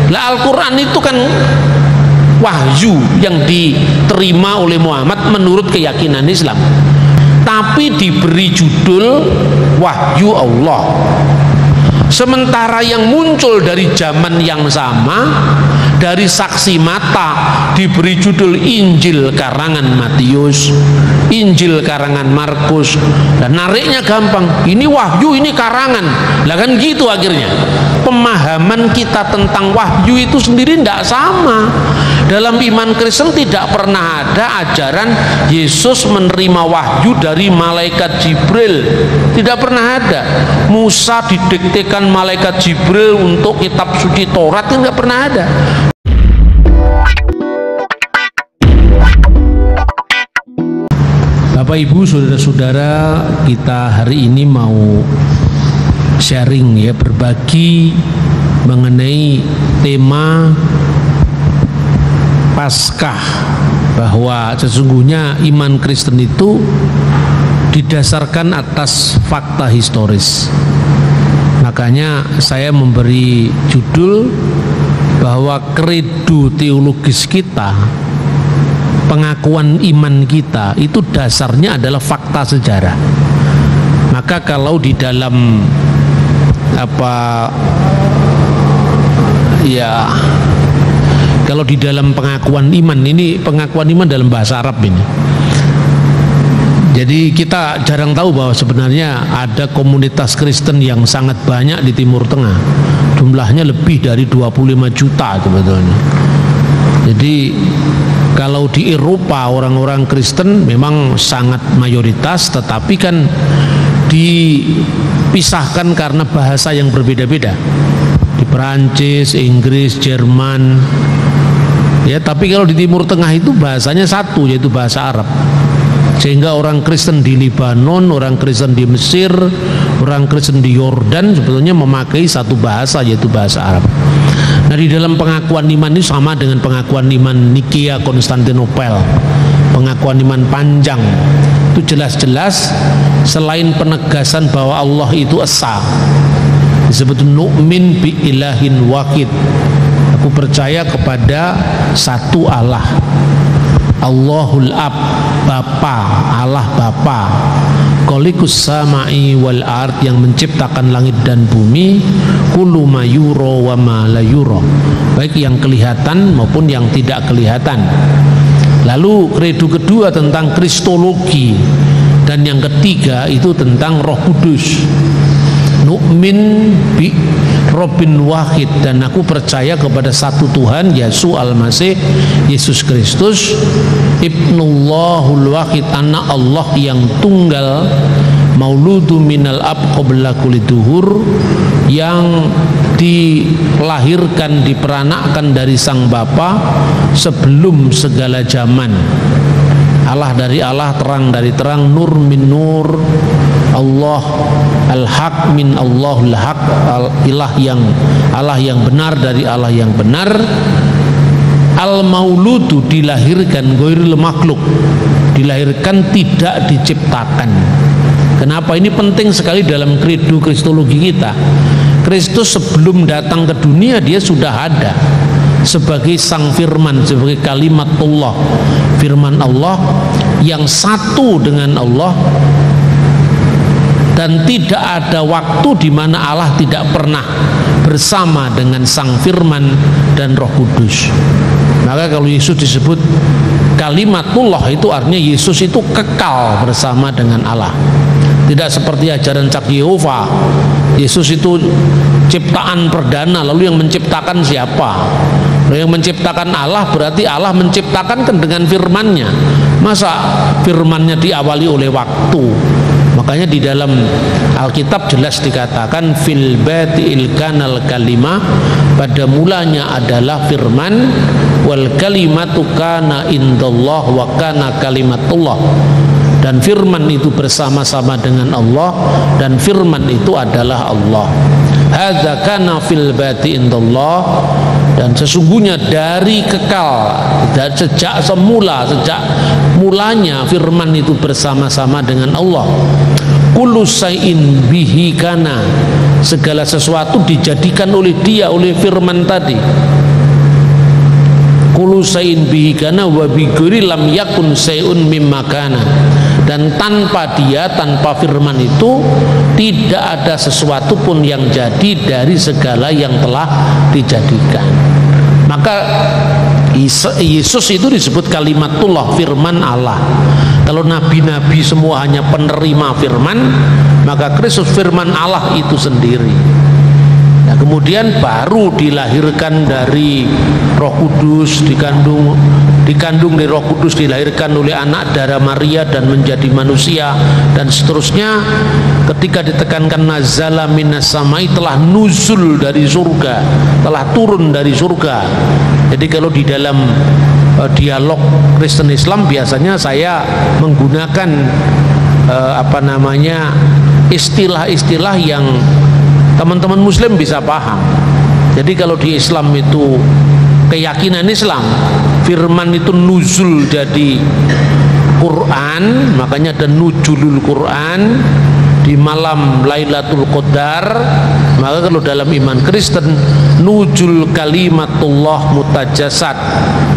Lah Al-Quran itu kan wahyu yang diterima oleh Muhammad menurut keyakinan Islam, tapi diberi judul wahyu Allah. Sementara yang muncul dari zaman yang sama, dari saksi mata, diberi judul Injil karangan Matius, Injil karangan Markus, dan nariknya gampang, ini wahyu, ini karangan. Lah kan gitu akhirnya. Pemahaman kita tentang wahyu itu sendiri tidak sama. Dalam iman Kristen tidak pernah ada ajaran Yesus menerima wahyu dari malaikat Jibril. Tidak pernah ada. Musa didiktekan malaikat Jibril untuk kitab suci Taurat, itu tidak pernah ada. Bapak Ibu, saudara-saudara, kita hari ini mau sharing ya, berbagi mengenai tema Paskah, bahwa sesungguhnya iman Kristen itu didasarkan atas fakta historis. Makanya saya memberi judul bahwa kredo teologis kita, pengakuan iman kita itu dasarnya adalah fakta sejarah. Maka kalau di dalam kalau di dalam pengakuan iman, ini pengakuan iman dalam bahasa Arab ini. Jadi kita jarang tahu bahwa sebenarnya ada komunitas Kristen yang sangat banyak di Timur Tengah. Jumlahnya lebih dari 25 juta sebetulnya. Jadi kalau di Eropa orang-orang Kristen memang sangat mayoritas, tetapi kan dipisahkan karena bahasa yang berbeda-beda. Di Perancis, Inggris, Jerman, ya. Tapi kalau di Timur Tengah itu bahasanya satu, yaitu bahasa Arab. Sehingga orang Kristen di Lebanon, orang Kristen di Mesir, orang Kristen di Yordan sebetulnya memakai satu bahasa, yaitu bahasa Arab. Nah, di dalam pengakuan iman ini sama dengan pengakuan iman Nikea Konstantinopel, pengakuan iman panjang. Itu jelas-jelas selain penegasan bahwa Allah itu esa, disebut nu'min bi ilahin wahid, aku percaya kepada satu Allah, Allahul Ab, Bapa, Allah Bapa, Khaliqus samai wal ard, yang menciptakan langit dan bumi, kullu ma yura wa ma la yura, baik yang kelihatan maupun yang tidak kelihatan. Lalu kredo kedua tentang kristologi, dan yang ketiga itu tentang Roh Kudus. Nu'min bi Robin wahid, dan aku percaya kepada satu Tuhan, Yesus Al-Masih, Yesus Kristus, Ibnullahul Wahid, anak Allah yang tunggal, mauludu minal ab qabla kulli duhur, yang dilahirkan, diperanakkan dari sang Bapa sebelum segala zaman. Allah dari Allah, terang dari terang, nur min nur, Allah al-haq min Allahul haq, Allah yang benar dari Allah yang benar. Al-mauludu, dilahirkan, ghairul makhluk, dilahirkan tidak diciptakan. Kenapa ini penting sekali dalam kredo kristologi kita? Kristus sebelum datang ke dunia dia sudah ada sebagai sang firman, sebagai kalimatullah, firman Allah yang satu dengan Allah, dan tidak ada waktu di mana Allah tidak pernah bersama dengan sang firman dan Roh Kudus. Maka kalau Yesus disebut kalimatullah, itu artinya Yesus itu kekal bersama dengan Allah. Tidak seperti ajaran Cak Yehova, Yesus itu ciptaan perdana, lalu yang menciptakan siapa? Yang menciptakan Allah, berarti Allah menciptakan kan dengan firman-Nya. Masa firman-Nya diawali oleh waktu? Makanya di dalam Alkitab jelas dikatakan fil bati'il kanal kalimah, pada mulanya adalah firman, wal kalimatu kana indallah wa kana kalimatullah, dan firman itu bersama-sama dengan Allah, dan firman itu adalah Allah. Hadza kana fil bati indallah, dan sesungguhnya dari kekal, dan sejak mulanya firman itu bersama-sama dengan Allah. Kullu syai'in bihi kana, segala sesuatu dijadikan oleh dia, oleh firman tadi. Kullu syai'in bihi kana wa bi ghairi lam yakun syai'un mimma kana. Dan tanpa dia, tanpa firman itu tidak ada sesuatu pun yang jadi dari segala yang telah dijadikan. Maka Yesus itu disebut kalimatullah, firman Allah. Kalau nabi-nabi semua hanya penerima firman, maka Kristus firman Allah itu sendiri. Nah, kemudian baru dilahirkan dari Roh Kudus, dikandung dari Roh Kudus, dilahirkan oleh anak darah Maria dan menjadi manusia, dan seterusnya. Ketika ditekankan nazala minas samai, telah nuzul dari surga, telah turun dari surga. Jadi kalau di dalam dialog Kristen Islam biasanya saya menggunakan istilah-istilah yang teman-teman Muslim bisa paham. Jadi kalau di Islam itu keyakinan Islam, firman itu nuzul jadi Quran, makanya ada nuzulul Quran di malam Lailatul Qadar. Maka kalau dalam iman Kristen, nuzul kalimatullah mutajasad,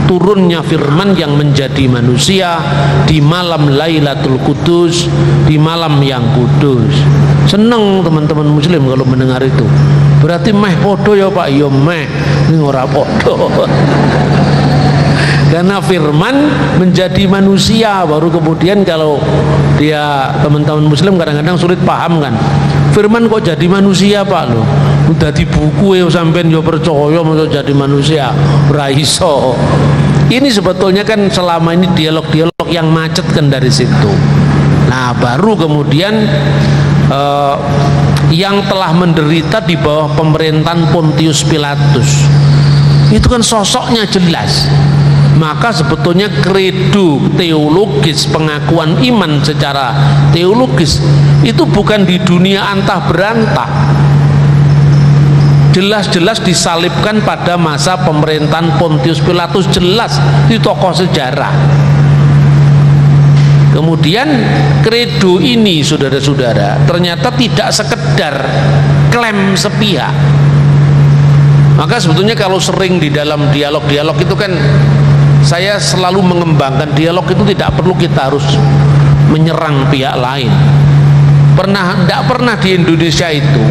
turunnya firman yang menjadi manusia di malam Lailatul Qudus, di malam yang kudus. Seneng teman-teman Muslim kalau mendengar itu. Berarti meh podo ya Pak, ya meh, ini ora podo. Karena firman menjadi manusia, baru kemudian kalau dia, teman-teman Muslim kadang-kadang sulit paham kan, firman kok jadi manusia Pak loh, udah di buku ya sampean yo percaya mau jadi manusia, ora iso. Ini sebetulnya kan selama ini dialog-dialog yang macet kan dari situ. Nah baru kemudian yang telah menderita di bawah pemerintahan Pontius Pilatus itu kan sosoknya jelas. Maka sebetulnya kredo teologis, pengakuan iman secara teologis itu bukan di dunia antah berantah, jelas-jelas disalibkan pada masa pemerintahan Pontius Pilatus, jelas di tokoh sejarah. Kemudian kredo ini saudara-saudara ternyata tidak sekedar klaim sepihak. Maka sebetulnya kalau sering di dalam dialog-dialog itu kan saya selalu mengembangkan dialog itu tidak perlu kita harus menyerang pihak lain. Tidak pernah di Indonesia itu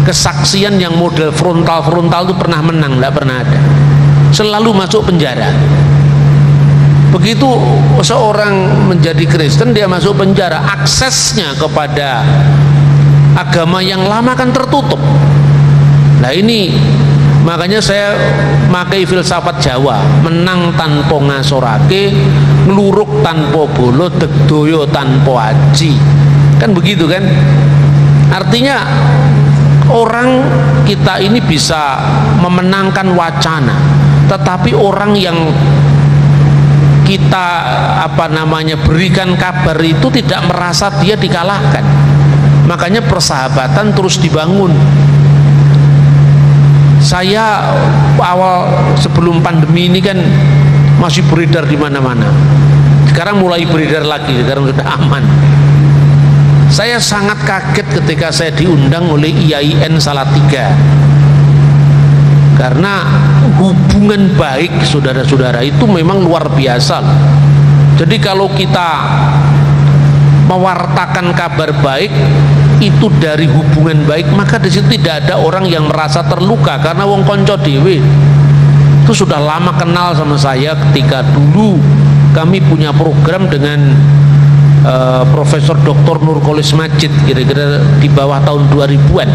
kesaksian yang model frontal itu pernah menang, tidak pernah ada. Selalu masuk penjara. Begitu seorang menjadi Kristen dia masuk penjara, aksesnya kepada agama yang lama kan tertutup. Nah ini makanya saya pakai filsafat Jawa, menang tanpa ngasorake, ngluruk tanpa bolo, degdoyo tanpa aji. Kan begitu kan? Artinya orang kita ini bisa memenangkan wacana, tetapi orang yang kita berikan kabar itu tidak merasa dia dikalahkan. Makanya persahabatan terus dibangun. Saya awal sebelum pandemi ini kan masih beredar di mana-mana. Sekarang mulai beredar lagi, sekarang sudah aman. Saya sangat kaget ketika saya diundang oleh IAIN Salatiga. Karena hubungan baik saudara-saudara itu memang luar biasa. Jadi kalau kita mewartakan kabar baik itu dari hubungan baik, maka di situ tidak ada orang yang merasa terluka karena wong konco dewe itu sudah lama kenal sama saya. Ketika dulu kami punya program dengan Profesor Dr. Nurkolis Majid kira-kira di bawah tahun 2000-an.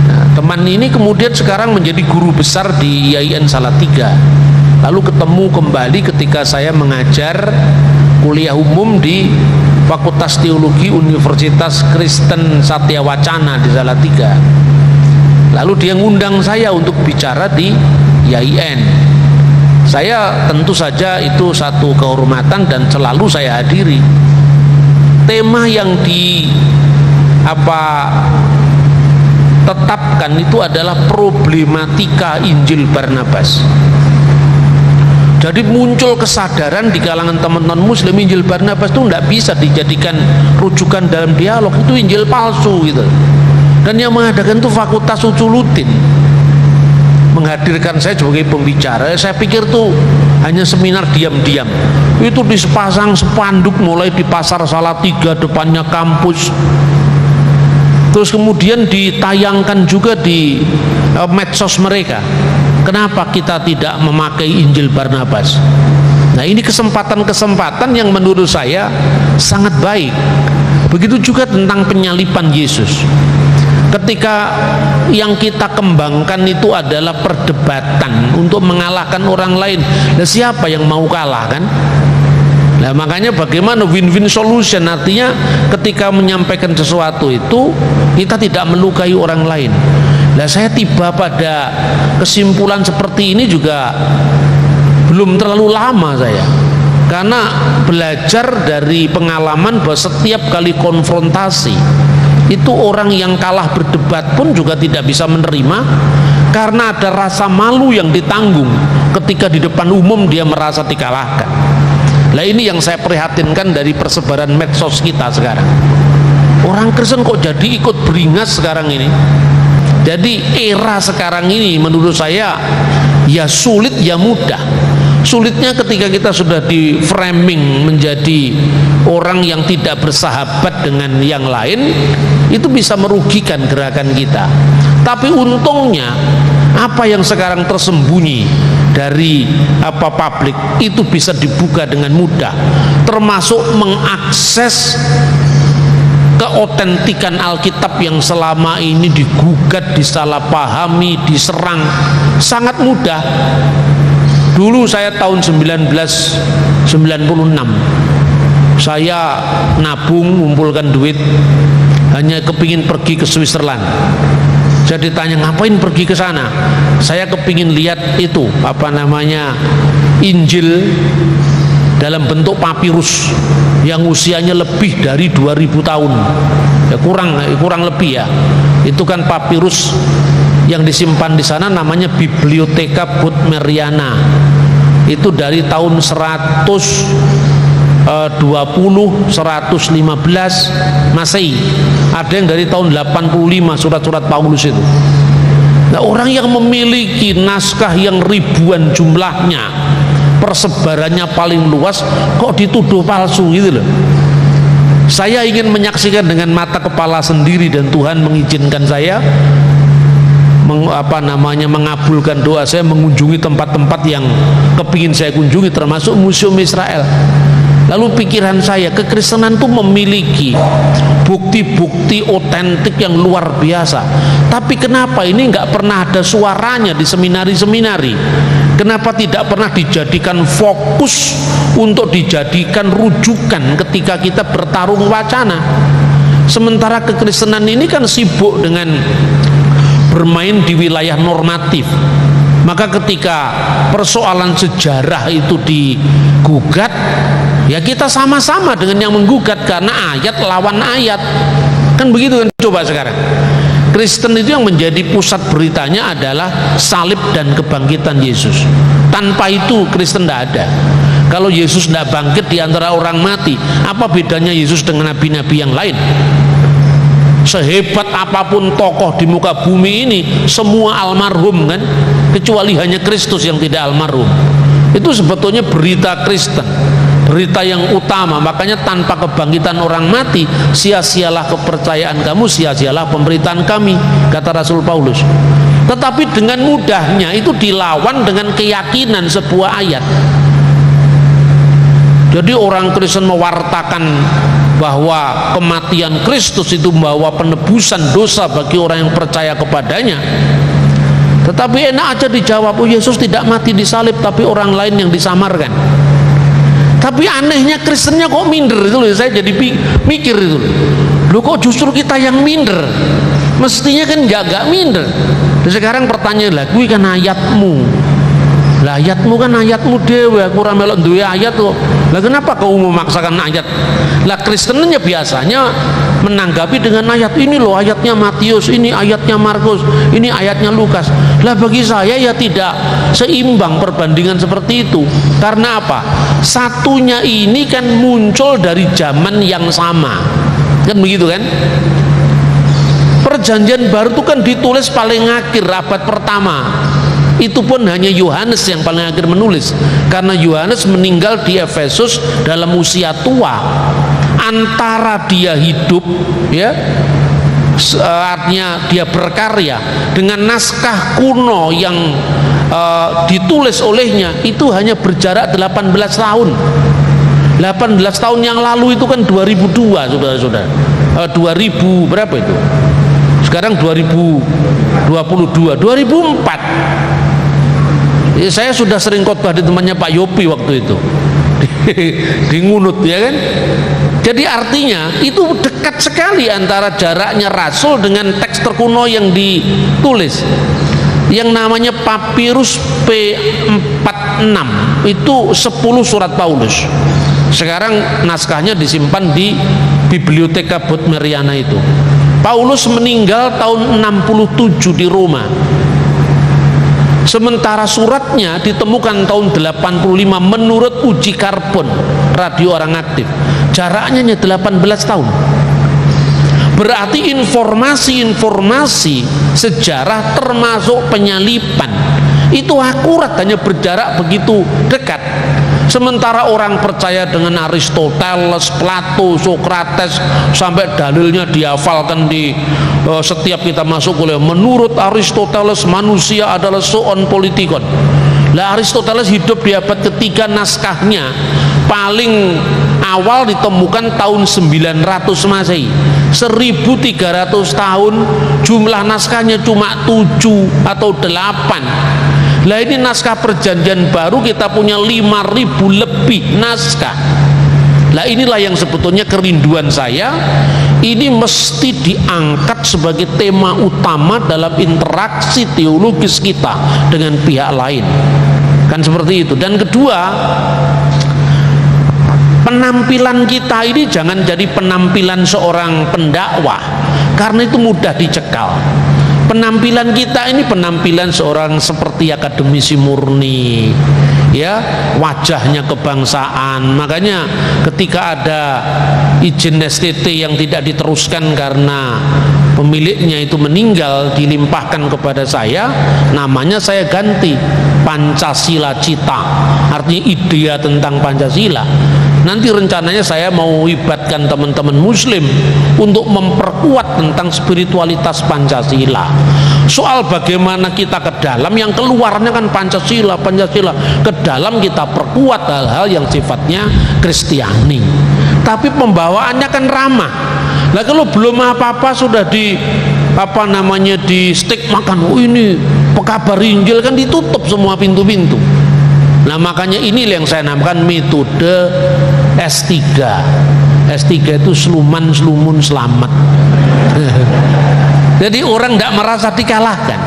Nah, teman ini kemudian sekarang menjadi guru besar di IAIN Salatiga. Lalu ketemu kembali ketika saya mengajar kuliah umum di Fakultas Teologi Universitas Kristen Satya Wacana di Salatiga. Lalu dia ngundang saya untuk bicara di IAIN. Saya tentu saja itu satu kehormatan dan selalu saya hadiri. Tema yang tetapkan itu adalah problematika Injil Barnabas. Jadi muncul kesadaran di kalangan teman-teman Muslim, Injil Barnabas itu tidak bisa dijadikan rujukan dalam dialog, itu Injil palsu gitu. Dan yang mengadakan itu Fakultas Uculuddin, menghadirkan saya sebagai pembicara. Saya pikir tuh hanya seminar diam-diam. Itu dipasang spanduk mulai di Pasar Salatiga depannya kampus. Terus kemudian ditayangkan juga di medsos mereka. Kenapa kita tidak memakai Injil Barnabas? Nah, ini kesempatan-kesempatan yang menurut saya sangat baik. Begitu juga tentang penyaliban Yesus. Ketika yang kita kembangkan itu adalah perdebatan untuk mengalahkan orang lain, nah siapa yang mau kalah kan? Nah, makanya bagaimana win-win solution, artinya ketika menyampaikan sesuatu itu kita tidak melukai orang lain. Nah, saya tiba pada kesimpulan seperti ini juga belum terlalu lama saya, karena belajar dari pengalaman bahwa setiap kali konfrontasi itu orang yang kalah berdebat pun juga tidak bisa menerima, karena ada rasa malu yang ditanggung ketika di depan umum dia merasa dikalahkan. Nah, ini yang saya prihatinkan dari persebaran medsos kita sekarang. Orang Kristen kok jadi ikut beringas sekarang ini. Jadi era sekarang ini menurut saya ya sulit ya mudah. Sulitnya ketika kita sudah di framing menjadi orang yang tidak bersahabat dengan yang lain, itu bisa merugikan gerakan kita. Tapi untungnya apa yang sekarang tersembunyi dari publik itu bisa dibuka dengan mudah, termasuk mengakses keotentikan Alkitab yang selama ini digugat, disalahpahami, diserang, sangat mudah. Dulu saya tahun 1996 saya nabung, ngumpulkan duit, hanya kepingin pergi ke Switzerland. Saya ditanya, ngapain pergi ke sana? Saya kepingin lihat itu Injil dalam bentuk papirus yang usianya lebih dari 2000 tahun ya, kurang lebih ya. Itu kan papirus yang disimpan di sana namanya Bibliotheca Bodmeriana. Itu dari tahun 115 Masehi. Ada yang dari tahun 85 surat-surat Paulus itu. Nah, orang yang memiliki naskah yang ribuan jumlahnya, persebarannya paling luas, kok dituduh palsu gitu loh. Saya ingin menyaksikan dengan mata kepala sendiri, dan Tuhan mengizinkan saya mengabulkan doa saya mengunjungi tempat-tempat yang kepingin saya kunjungi, termasuk Museum Israel. Lalu pikiran saya, kekristenan itu memiliki bukti-bukti otentik yang luar biasa, tapi kenapa ini nggak pernah ada suaranya di seminari-seminari? Kenapa tidak pernah dijadikan fokus untuk dijadikan rujukan ketika kita bertarung wacana? Sementara kekristenan ini kan sibuk dengan bermain di wilayah normatif. Maka ketika persoalan sejarah itu digugat, ya kita sama-sama dengan yang menggugat, karena ayat lawan ayat. Kan begitu kan? Coba sekarang Kristen itu yang menjadi pusat beritanya adalah salib dan kebangkitan Yesus. Tanpa itu Kristen tidak ada. Kalau Yesus tidak bangkit di antara orang mati, apa bedanya Yesus dengan nabi-nabi yang lain? Sehebat apapun tokoh di muka bumi ini, semua almarhum kan, kecuali hanya Kristus yang tidak almarhum. Itu sebetulnya berita Kristen, berita yang utama. Makanya tanpa kebangkitan orang mati, sia-sialah kepercayaan kamu, sia-sialah pemberitaan kami, kata Rasul Paulus. Tetapi dengan mudahnya itu dilawan dengan keyakinan sebuah ayat. Jadi orang Kristen mewartakan bahwa kematian Kristus itu membawa penebusan dosa bagi orang yang percaya kepadanya, tetapi enak aja dijawab, oh Yesus tidak mati di salib, tapi orang lain yang disamarkan. Tapi anehnya Kristennya kok minder itu loh. Saya jadi mikir itu loh, kok justru kita yang minder? Mestinya kan gak minder. Dan sekarang pertanyaan lah, kuwi kan ayatmu. Lah ayatmu kan ayatmu dewe, aku ora melok duwe ayat kok. Lah kenapa kau memaksakan ayat? Lah Kristennya biasanya menanggapi dengan ayat, ini loh ayatnya Matius, ini ayatnya Markus, ini ayatnya Lukas. Lah bagi saya ya tidak seimbang perbandingan seperti itu. Karena apa? Satunya ini kan muncul dari zaman yang sama. Kan begitu kan? Perjanjian baru itu kan ditulis paling akhir abad pertama. Itu pun hanya Yohanes yang paling akhir menulis, karena Yohanes meninggal di Efesus dalam usia tua. Antara dia hidup, ya, artinya dia berkarya, dengan naskah kuno yang ditulis olehnya itu hanya berjarak 18 tahun. 18 tahun yang lalu itu kan 2002, saudara-saudara. 2000 berapa itu? Sekarang 2022, 2004. Ya, saya sudah sering khotbah di temannya Pak Yopi waktu itu di Ngunut, ya kan. Jadi artinya itu dekat sekali antara jaraknya Rasul dengan teks terkuno yang ditulis, yang namanya Papirus P46. Itu 10 surat Paulus. Sekarang naskahnya disimpan di Biblioteka Bodmeriana itu. Paulus meninggal tahun 67 di Roma. Sementara suratnya ditemukan tahun 85 menurut uji karbon radio orang aktif. Jaraknya hanya 18 tahun. Berarti informasi-informasi sejarah termasuk penyalipan itu akurat, hanya berjarak begitu dekat. Sementara orang percaya dengan Aristoteles, Plato, Sokrates, sampai dalilnya dihafalkan di setiap kita masuk kuliah. Menurut Aristoteles manusia adalah zoon politikon. Lah Aristoteles hidup di abad ketiga, naskahnya paling awal ditemukan tahun 900 Masehi. 1300 tahun, jumlah naskahnya cuma 7 atau 8. Lah ini naskah perjanjian baru kita punya 5000 lebih naskah. Lah inilah yang sebetulnya kerinduan saya, ini mesti diangkat sebagai tema utama dalam interaksi teologis kita dengan pihak lain. Kan seperti itu. Dan kedua, penampilan kita ini jangan jadi penampilan seorang pendakwah, karena itu mudah dicekal. Penampilan kita ini penampilan seorang seperti akademisi murni, ya, wajahnya kebangsaan. Makanya ketika ada izin STT yang tidak diteruskan karena pemiliknya itu meninggal, dilimpahkan kepada saya, namanya saya ganti Pancasila Cita, artinya idea tentang Pancasila. Nanti rencananya saya mau ibatkan teman-teman muslim untuk memperkuat tentang spiritualitas Pancasila. Soal bagaimana kita ke dalam, yang keluarnya kan Pancasila, Pancasila. Ke dalam kita perkuat hal-hal yang sifatnya Kristiani. Tapi pembawaannya kan ramah. Lah kalau belum apa-apa sudah di di stick makan, oh ini pekabar Injil, kan ditutup semua pintu-pintu. Nah makanya ini yang saya namakan metode S3. S3 itu sluman, slumun, selamat. Jadi orang tidak merasa dikalahkan.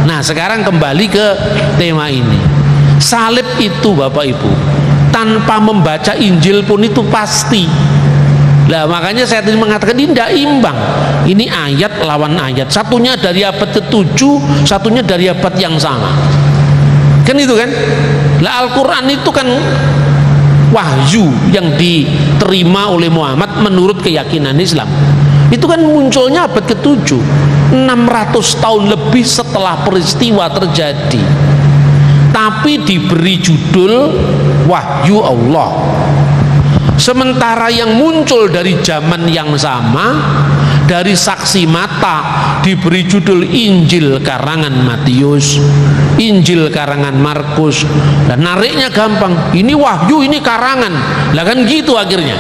Nah sekarang kembali ke tema ini. Salib itu Bapak Ibu, tanpa membaca Injil pun itu pasti. Nah makanya saya tadi mengatakan ini tidak imbang. Ini ayat lawan ayat. Satunya dari abad ke-7, satunya dari abad yang sama. Kan itu kan. Lah Al-Quran itu kan wahyu yang diterima oleh Muhammad menurut keyakinan Islam. Itu kan munculnya abad ke-7, 600 tahun lebih setelah peristiwa terjadi. Tapi diberi judul wahyu Allah. Sementara yang muncul dari zaman yang sama, dari saksi mata, diberi judul Injil karangan Matius, Injil karangan Markus. Dan nariknya gampang, ini wahyu, ini karangan. Lah kan gitu akhirnya.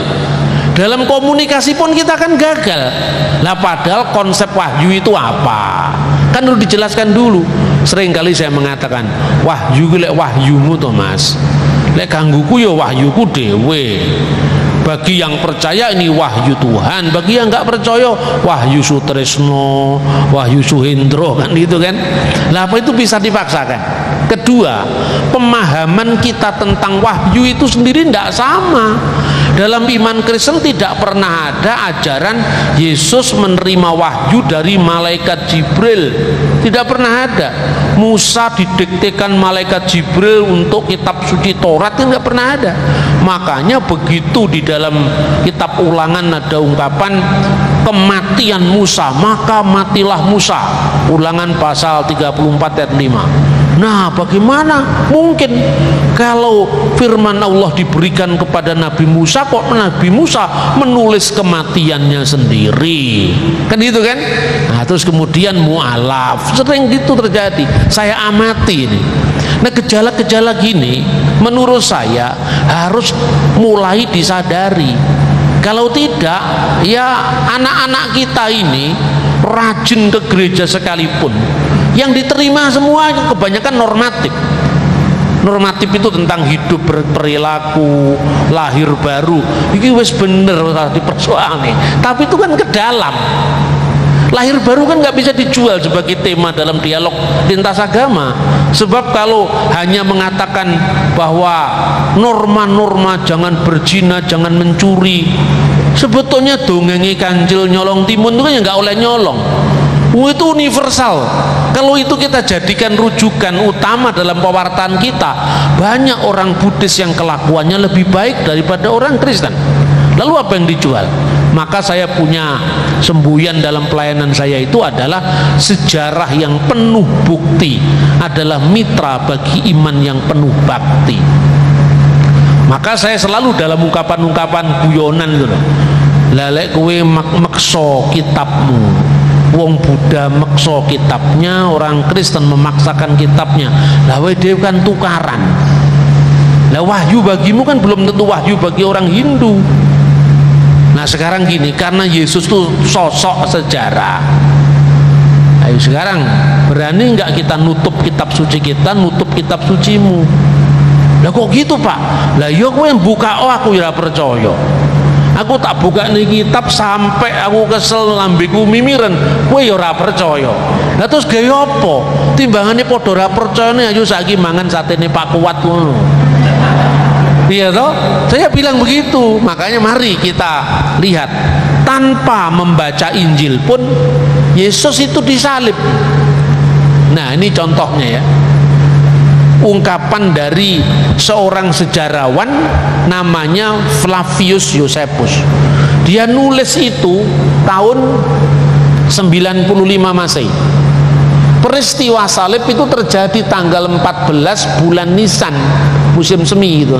Dalam komunikasi pun kita kan gagal. Lah padahal konsep wahyu itu apa? Kan perlu dijelaskan dulu. Seringkali saya mengatakan, wahyu lek wahyumu toh Mas. Lek gangguku ya wahyuku dewe. Bagi yang percaya ini wahyu Tuhan, bagi yang nggak percaya wahyu Sutresno, wahyu Suhendro, kan gitu kan. Lah apa itu bisa dipaksakan? Kedua, pemahaman kita tentang wahyu itu sendiri tidak sama. Dalam iman Kristen tidak pernah ada ajaran Yesus menerima wahyu dari malaikat Jibril. Tidak pernah ada. Musa didiktekan malaikat Jibril untuk kitab suci Taurat, itu tidak pernah ada. Makanya begitu di dalam kitab Ulangan ada ungkapan kematian Musa, maka matilah Musa. Ulangan pasal 34 ayat 5. Nah, bagaimana mungkin kalau firman Allah diberikan kepada Nabi Musa, kok Nabi Musa menulis kematiannya sendiri? Kan gitu kan? Nah, terus kemudian mu'alaf, sering gitu terjadi. Saya amati ini. Nah, gejala-gejala gini menurut saya harus mulai disadari. Kalau tidak, ya anak-anak kita ini rajin ke gereja sekalipun, yang diterima semua kebanyakan normatif. Normatif itu tentang hidup berperilaku, lahir baru. Ini wes bener dipersoal nih. Tapi itu kan ke dalam. Lahir baru kan nggak bisa dijual sebagai tema dalam dialog lintas agama. Sebab kalau hanya mengatakan bahwa norma-norma jangan berzina, jangan mencuri, sebetulnya dongengi Kancil nyolong timun itu kan ya nggak oleh nyolong. Itu universal. Kalau itu kita jadikan rujukan utama dalam pewartaan kita, banyak orang Buddhis yang kelakuannya lebih baik daripada orang Kristen. Lalu apa yang dijual? Maka saya punya semboyan dalam pelayanan saya itu adalah sejarah yang penuh bukti adalah mitra bagi iman yang penuh bakti. Maka saya selalu dalam ungkapan-ungkapan guyonan gitu loh. Lalek kowe makso kitabmu, wong Buddha makso kitabnya, orang Kristen memaksakan kitabnya. Lah wae dhewe kan tukaran. Lah wahyu bagimu kan belum tentu wahyu bagi orang Hindu. Nah sekarang gini, karena Yesus itu sosok sejarah. Ayo sekarang berani nggak kita nutup kitab suci kita, nutup kitab sucimu? Lah kok gitu Pak? Lah yo kowe buka aku ya percaya. Aku tak buka nih kitab sampai aku kesel lambeku mimiren, kowe ya ora percaya. Lah terus gawe apa? Timbangane padha ora percayane ayo saiki mangan satene Pak Kuat ngono. Iya toh? Saya bilang begitu. Makanya mari kita lihat, tanpa membaca Injil pun Yesus itu disalib. Nah, ini contohnya ya. Ungkapan dari seorang sejarawan namanya Flavius Josephus. Dia nulis itu tahun 95 Masehi. Peristiwa salib itu terjadi tanggal 14 bulan Nisan, musim semi itu,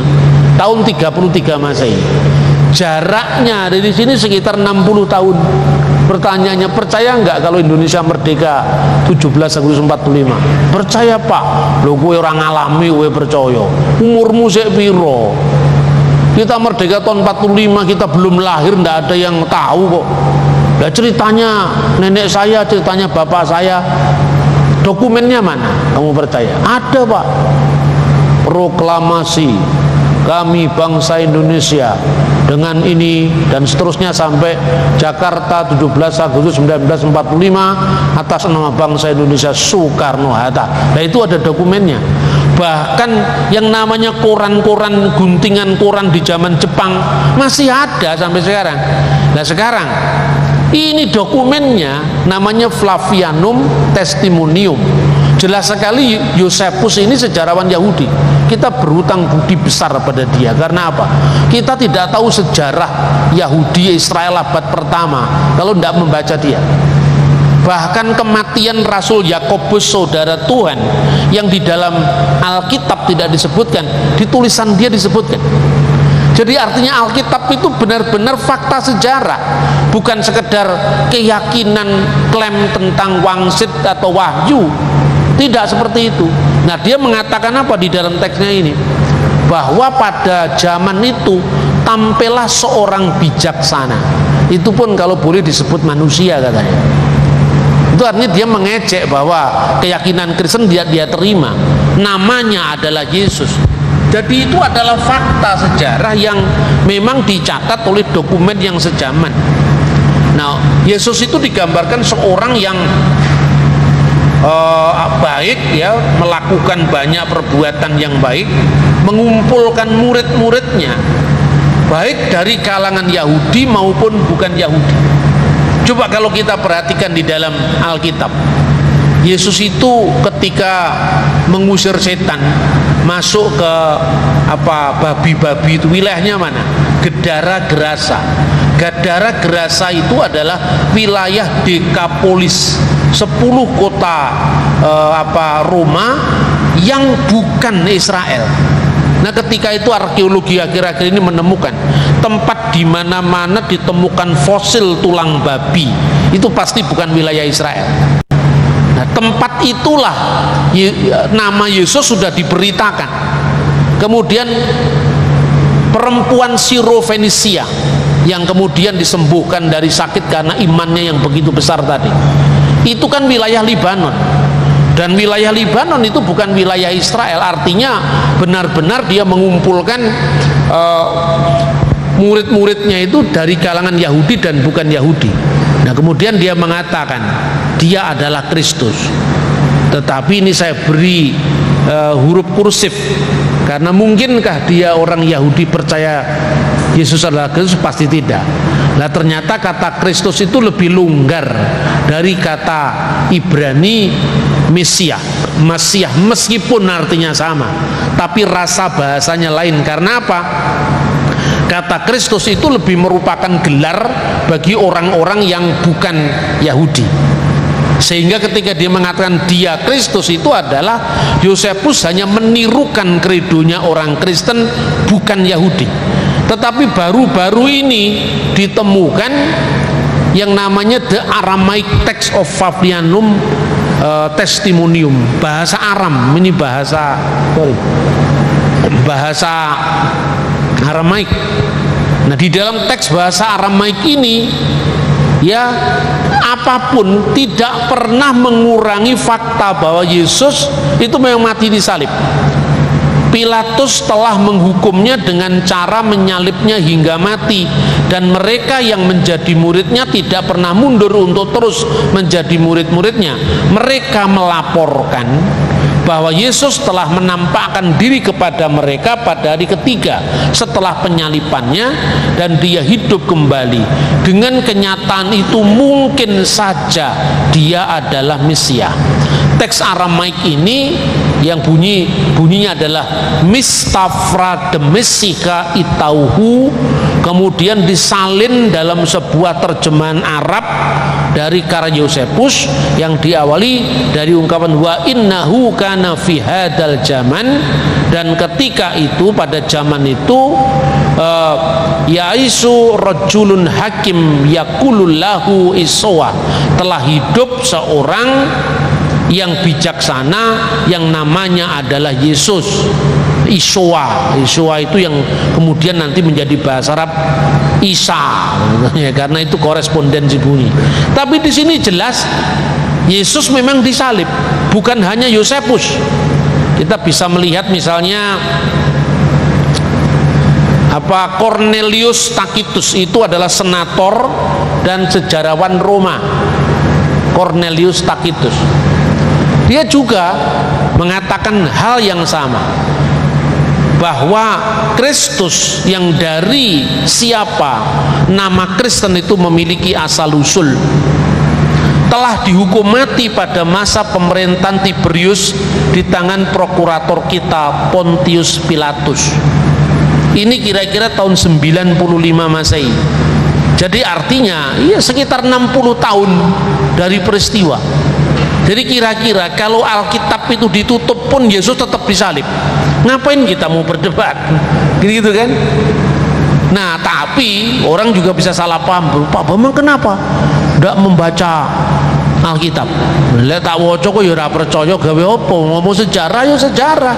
tahun 33 Masehi. Jaraknya dari sini sekitar 60 tahun. Pertanyaannya, percaya nggak kalau Indonesia merdeka 17 Agustus 45? Percaya Pak. Loh gue orang alami, gue percaya. Umurmu sik piro? Kita merdeka tahun 45, kita belum lahir, nggak ada yang tahu kok. Nah, ceritanya nenek saya, ceritanya bapak saya, dokumennya mana? Kamu percaya? Ada Pak. Proklamasi kami bangsa Indonesia dengan ini dan seterusnya sampai Jakarta 17 Agustus 1945 atas nama bangsa Indonesia Soekarno-Hatta. Nah itu ada dokumennya. Bahkan yang namanya koran-koran, guntingan koran di zaman Jepang masih ada sampai sekarang. Nah sekarang ini dokumennya namanya Flavianum Testimonium. Jelas sekali Josephus ini sejarawan Yahudi. Kita berhutang budi besar pada dia. Karena apa? Kita tidak tahu sejarah Yahudi Israel abad pertama kalau tidak membaca dia. Bahkan kematian Rasul Yakobus saudara Tuhan yang di dalam Alkitab tidak disebutkan, di tulisan dia disebutkan. Jadi artinya Alkitab itu benar-benar fakta sejarah, bukan sekedar keyakinan klaim tentang wangsit atau wahyu. Tidak seperti itu. Nah dia mengatakan apa di dalam teksnya ini? Bahwa pada zaman itu tampillah seorang bijaksana. Itu pun kalau boleh disebut manusia katanya. Itu artinya dia mengejek bahwa keyakinan Kristen dia terima. Namanya adalah Yesus. Jadi itu adalah fakta sejarah yang memang dicatat oleh dokumen yang sejaman. Nah Yesus itu digambarkan seorang yang baik ya, melakukan banyak perbuatan yang baik, mengumpulkan murid-muridnya baik dari kalangan Yahudi maupun bukan Yahudi. Coba kalau kita perhatikan di dalam Alkitab, Yesus itu ketika mengusir setan masuk ke babi-babi itu, wilayahnya mana? Gedara Gerasa. Gadara Gerasa itu adalah wilayah Dekapolis, 10 kota Roma yang bukan Israel. Nah, ketika itu arkeologi akhir-akhir ini menemukan tempat di mana-mana ditemukan fosil tulang babi, itu pasti bukan wilayah Israel. Nah, tempat itulah nama Yesus sudah diberitakan. Kemudian perempuan Sirofenisia yang kemudian disembuhkan dari sakit karena imannya yang begitu besar tadi, itu kan wilayah Libanon. Dan wilayah Libanon itu bukan wilayah Israel, artinya benar-benar dia mengumpulkan murid-muridnya itu dari kalangan Yahudi dan bukan Yahudi. Nah, kemudian dia mengatakan dia adalah Kristus, tetapi ini saya beri huruf kursif karena mungkinkah dia orang Yahudi percaya Yesus adalah Kristus? Pasti tidak. Nah, ternyata kata Kristus itu lebih longgar dari kata Ibrani Mesiah, meskipun artinya sama, tapi rasa bahasanya lain. Karena apa? Kata Kristus itu lebih merupakan gelar bagi orang-orang yang bukan Yahudi. Sehingga ketika dia mengatakan dia Kristus, itu adalah Yosefus hanya menirukan kredonya orang Kristen bukan Yahudi. Tetapi baru-baru ini ditemukan yang namanya The Aramaic Text of Fabianum Testimonium, bahasa Aram, ini bahasa Aramaik. Nah, di dalam teks bahasa Aramaik ini ya, apapun tidak pernah mengurangi fakta bahwa Yesus itu memang mati di salib. Pilatus telah menghukumnya dengan cara menyalibnya hingga mati, dan mereka yang menjadi muridnya tidak pernah mundur untuk terus menjadi murid-muridnya. Mereka melaporkan bahwa Yesus telah menampakkan diri kepada mereka pada hari ketiga setelah penyalibannya, dan dia hidup kembali. Dengan kenyataan itu mungkin saja dia adalah Mesias. Teks Aramaik ini yang bunyinya adalah Mistafra de Messica Itauhu, kemudian disalin dalam sebuah terjemahan Arab dari karya Yosefus yang diawali dari ungkapan wa innahu kana fi hadal zaman, dan ketika itu pada zaman itu yaisu rajulun hakim yakulullahu isowa, telah hidup seorang yang bijaksana yang namanya adalah Yesus. Iswa itu yang kemudian nanti menjadi bahasa Arab Isa, ya, karena itu korespondensi bunyi. Tapi di sini jelas Yesus memang disalib, bukan hanya Yosefus. Kita bisa melihat misalnya Cornelius Tacitus, itu adalah senator dan sejarawan Roma. Cornelius Tacitus, dia juga mengatakan hal yang sama, bahwa Kristus yang dari siapa nama Kristen itu memiliki asal usul telah dihukum mati pada masa pemerintahan Tiberius di tangan prokurator kita Pontius Pilatus. Ini kira-kira tahun 95 Masehi. Jadi artinya ya sekitar 60 tahun dari peristiwa. Jadi kira-kira kalau Alkitab itu ditutup pun Yesus tetap disalib. Ngapain kita mau berdebat? Gitu kan? Nah, tapi orang juga bisa salah paham. Pak Bambang kenapa tidak membaca Alkitab? Lek tak waca kok ya ora percaya, gawe apa? Ngomong sejarah ya sejarah.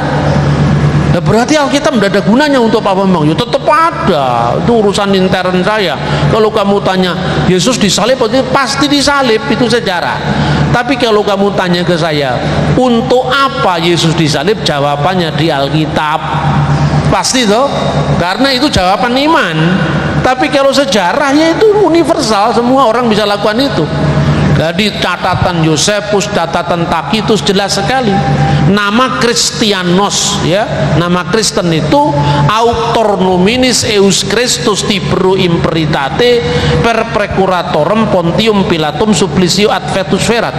Nah, berarti Alkitab tidak ada gunanya untuk Pak Bambang. Ya tetap ada, itu urusan intern saya. Kalau kamu tanya Yesus disalib, pasti disalib, itu sejarah. Tapi kalau kamu tanya ke saya, untuk apa Yesus disalib? Jawabannya di Alkitab. Pasti toh, karena itu jawaban iman. Tapi kalau sejarahnya itu universal, semua orang bisa lakukan itu. Jadi catatan Yosefus, catatan Tacitus jelas sekali. Nama Christianos, ya, nama Kristen itu auctor nominis eus Christus Tiberu imperitate per precuratorem Pontium Pilatum supplicio ad fetus ferat.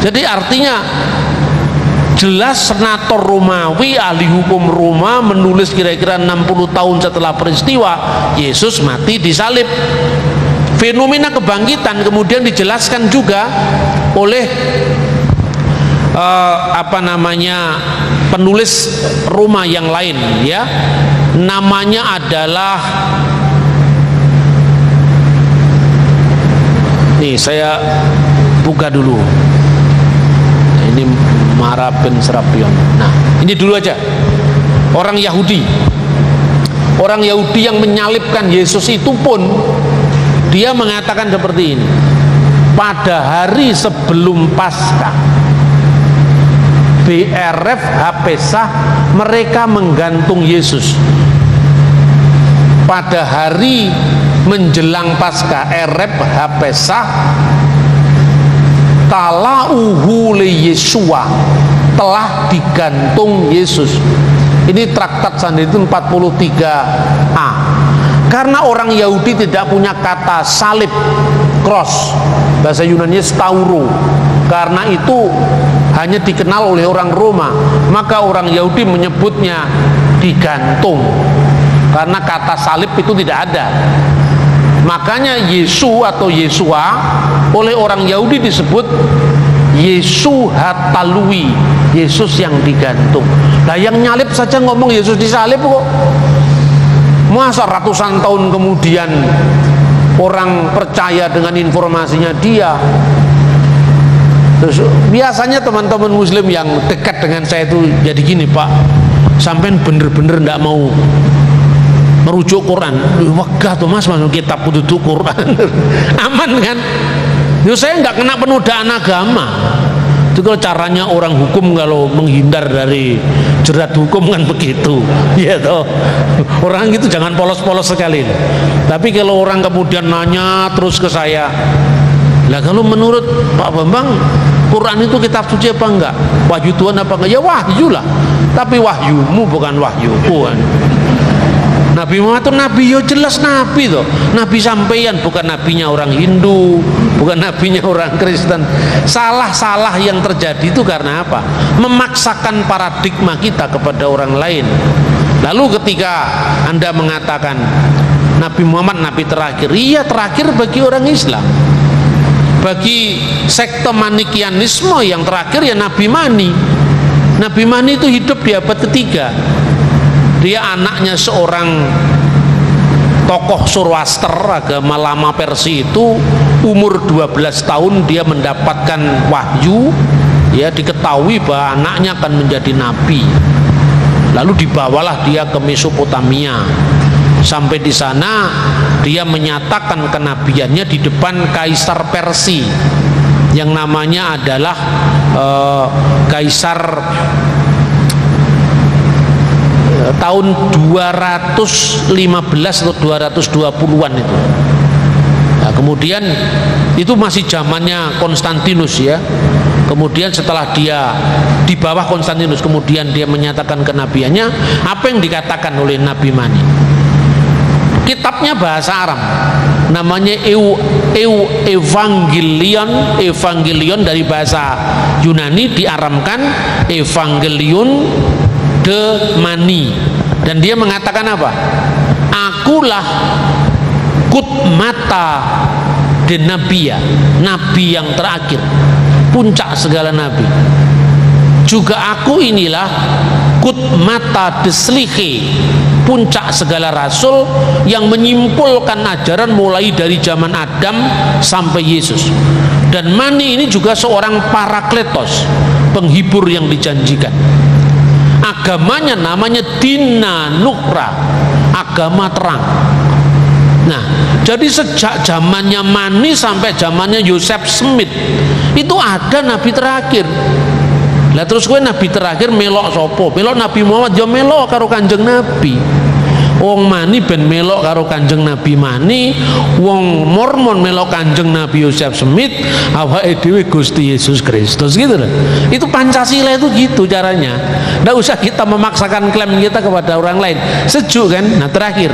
Jadi artinya jelas senator Romawi, ahli hukum Roma menulis kira-kira 60 tahun setelah peristiwa Yesus mati disalib. Fenomena kebangkitan kemudian dijelaskan juga oleh penulis Roma yang lain, ya, namanya adalah, nih saya buka dulu, ini Mara bin Serapion. Nah, ini dulu aja. Orang Yahudi yang menyalibkan Yesus itu pun dia mengatakan seperti ini: pada hari sebelum Paskah, BRF Hapesah, mereka menggantung Yesus. Pada hari menjelang Paskah, RF Hapesah, talauhu li Yesua, telah digantung Yesus. Ini Traktat Sanhedrin 43a. Karena orang Yahudi tidak punya kata salib, cross, bahasa Yunani stauro, karena itu hanya dikenal oleh orang Roma, maka orang Yahudi menyebutnya digantung, karena kata salib itu tidak ada. Makanya Yesu atau Yesua oleh orang Yahudi disebut Yesu Hatalui, Yesus yang digantung. Nah, yang nyalip saja ngomong Yesus disalib kok. Masa ratusan tahun kemudian orang percaya dengan informasinya dia. Terus biasanya teman-teman muslim yang dekat dengan saya itu jadi gini, Pak, sampean bener-bener nggak mau merujuk Quran. Wegah tuh mas masuk kitab duduk Quran. Aman kan? Yo, saya nggak kena penodaan agama. Itu kalau caranya orang hukum kalau menghindar dari jerat hukum kan begitu, ya toh. Orang gitu jangan polos-polos sekali. Tapi kalau orang kemudian nanya terus ke saya, lah kalau menurut Pak Bambang Quran itu kitab suci apa enggak? Wahyu Tuhan apa enggak? Ya wahyu lah. Tapi wahyumu bukan wahyuku kan. Nabi Muhammad itu nabi, yo jelas nabi toh. Nabi sampeyan, bukan nabinya orang Hindu, bukan nabinya orang Kristen. Salah-salah yang terjadi itu karena apa? Memaksakan paradigma kita kepada orang lain. Lalu ketika Anda mengatakan Nabi Muhammad nabi terakhir, iya terakhir bagi orang Islam. Bagi sekte Manikianisme yang terakhir ya Nabi Mani. Nabi Mani itu hidup di abad ketiga. Dia anaknya seorang tokoh Zoroaster, agama lama Persia itu. Umur 12 tahun dia mendapatkan wahyu, ya, diketahui bahwa anaknya akan menjadi nabi. Lalu dibawalah dia ke Mesopotamia. Sampai di sana dia menyatakan kenabiannya di depan Kaisar Persia yang namanya adalah Kaisar tahun 215 atau 220-an itu. Nah, kemudian itu masih zamannya Konstantinus, ya. Kemudian setelah dia di bawah Konstantinus, kemudian dia menyatakan kenabiannya. Apa yang dikatakan oleh Nabi Mani? Kitabnya bahasa Arab, namanya Evangelion dari bahasa Yunani diaramkan Evangelion de Mani, dan dia mengatakan apa? Akulah kutmata de Nabiya, nabi yang terakhir, puncak segala nabi. Juga aku inilah kutmata deslihe, puncak segala rasul yang menyimpulkan ajaran mulai dari zaman Adam sampai Yesus. Dan Mani ini juga seorang parakletos, penghibur yang dijanjikan. Agamanya namanya Dina Nuhra, agama terang. Nah, jadi sejak zamannya Mani sampai zamannya Joseph Smith itu ada nabi terakhir. Lah terus gue nabi terakhir melok sopo? Melok Nabi Muhammad, ya melok karo Kanjeng Nabi. Wong Mani ben melok karo Kanjeng Nabi Mani, wong Mormon melok Kanjeng Nabi Joseph Smith, awake dhewe Gusti Yesus Kristus, gitu loh. Itu Pancasila itu gitu caranya. Nggak usah kita memaksakan klaim kita kepada orang lain. Sejuk kan? Nah, terakhir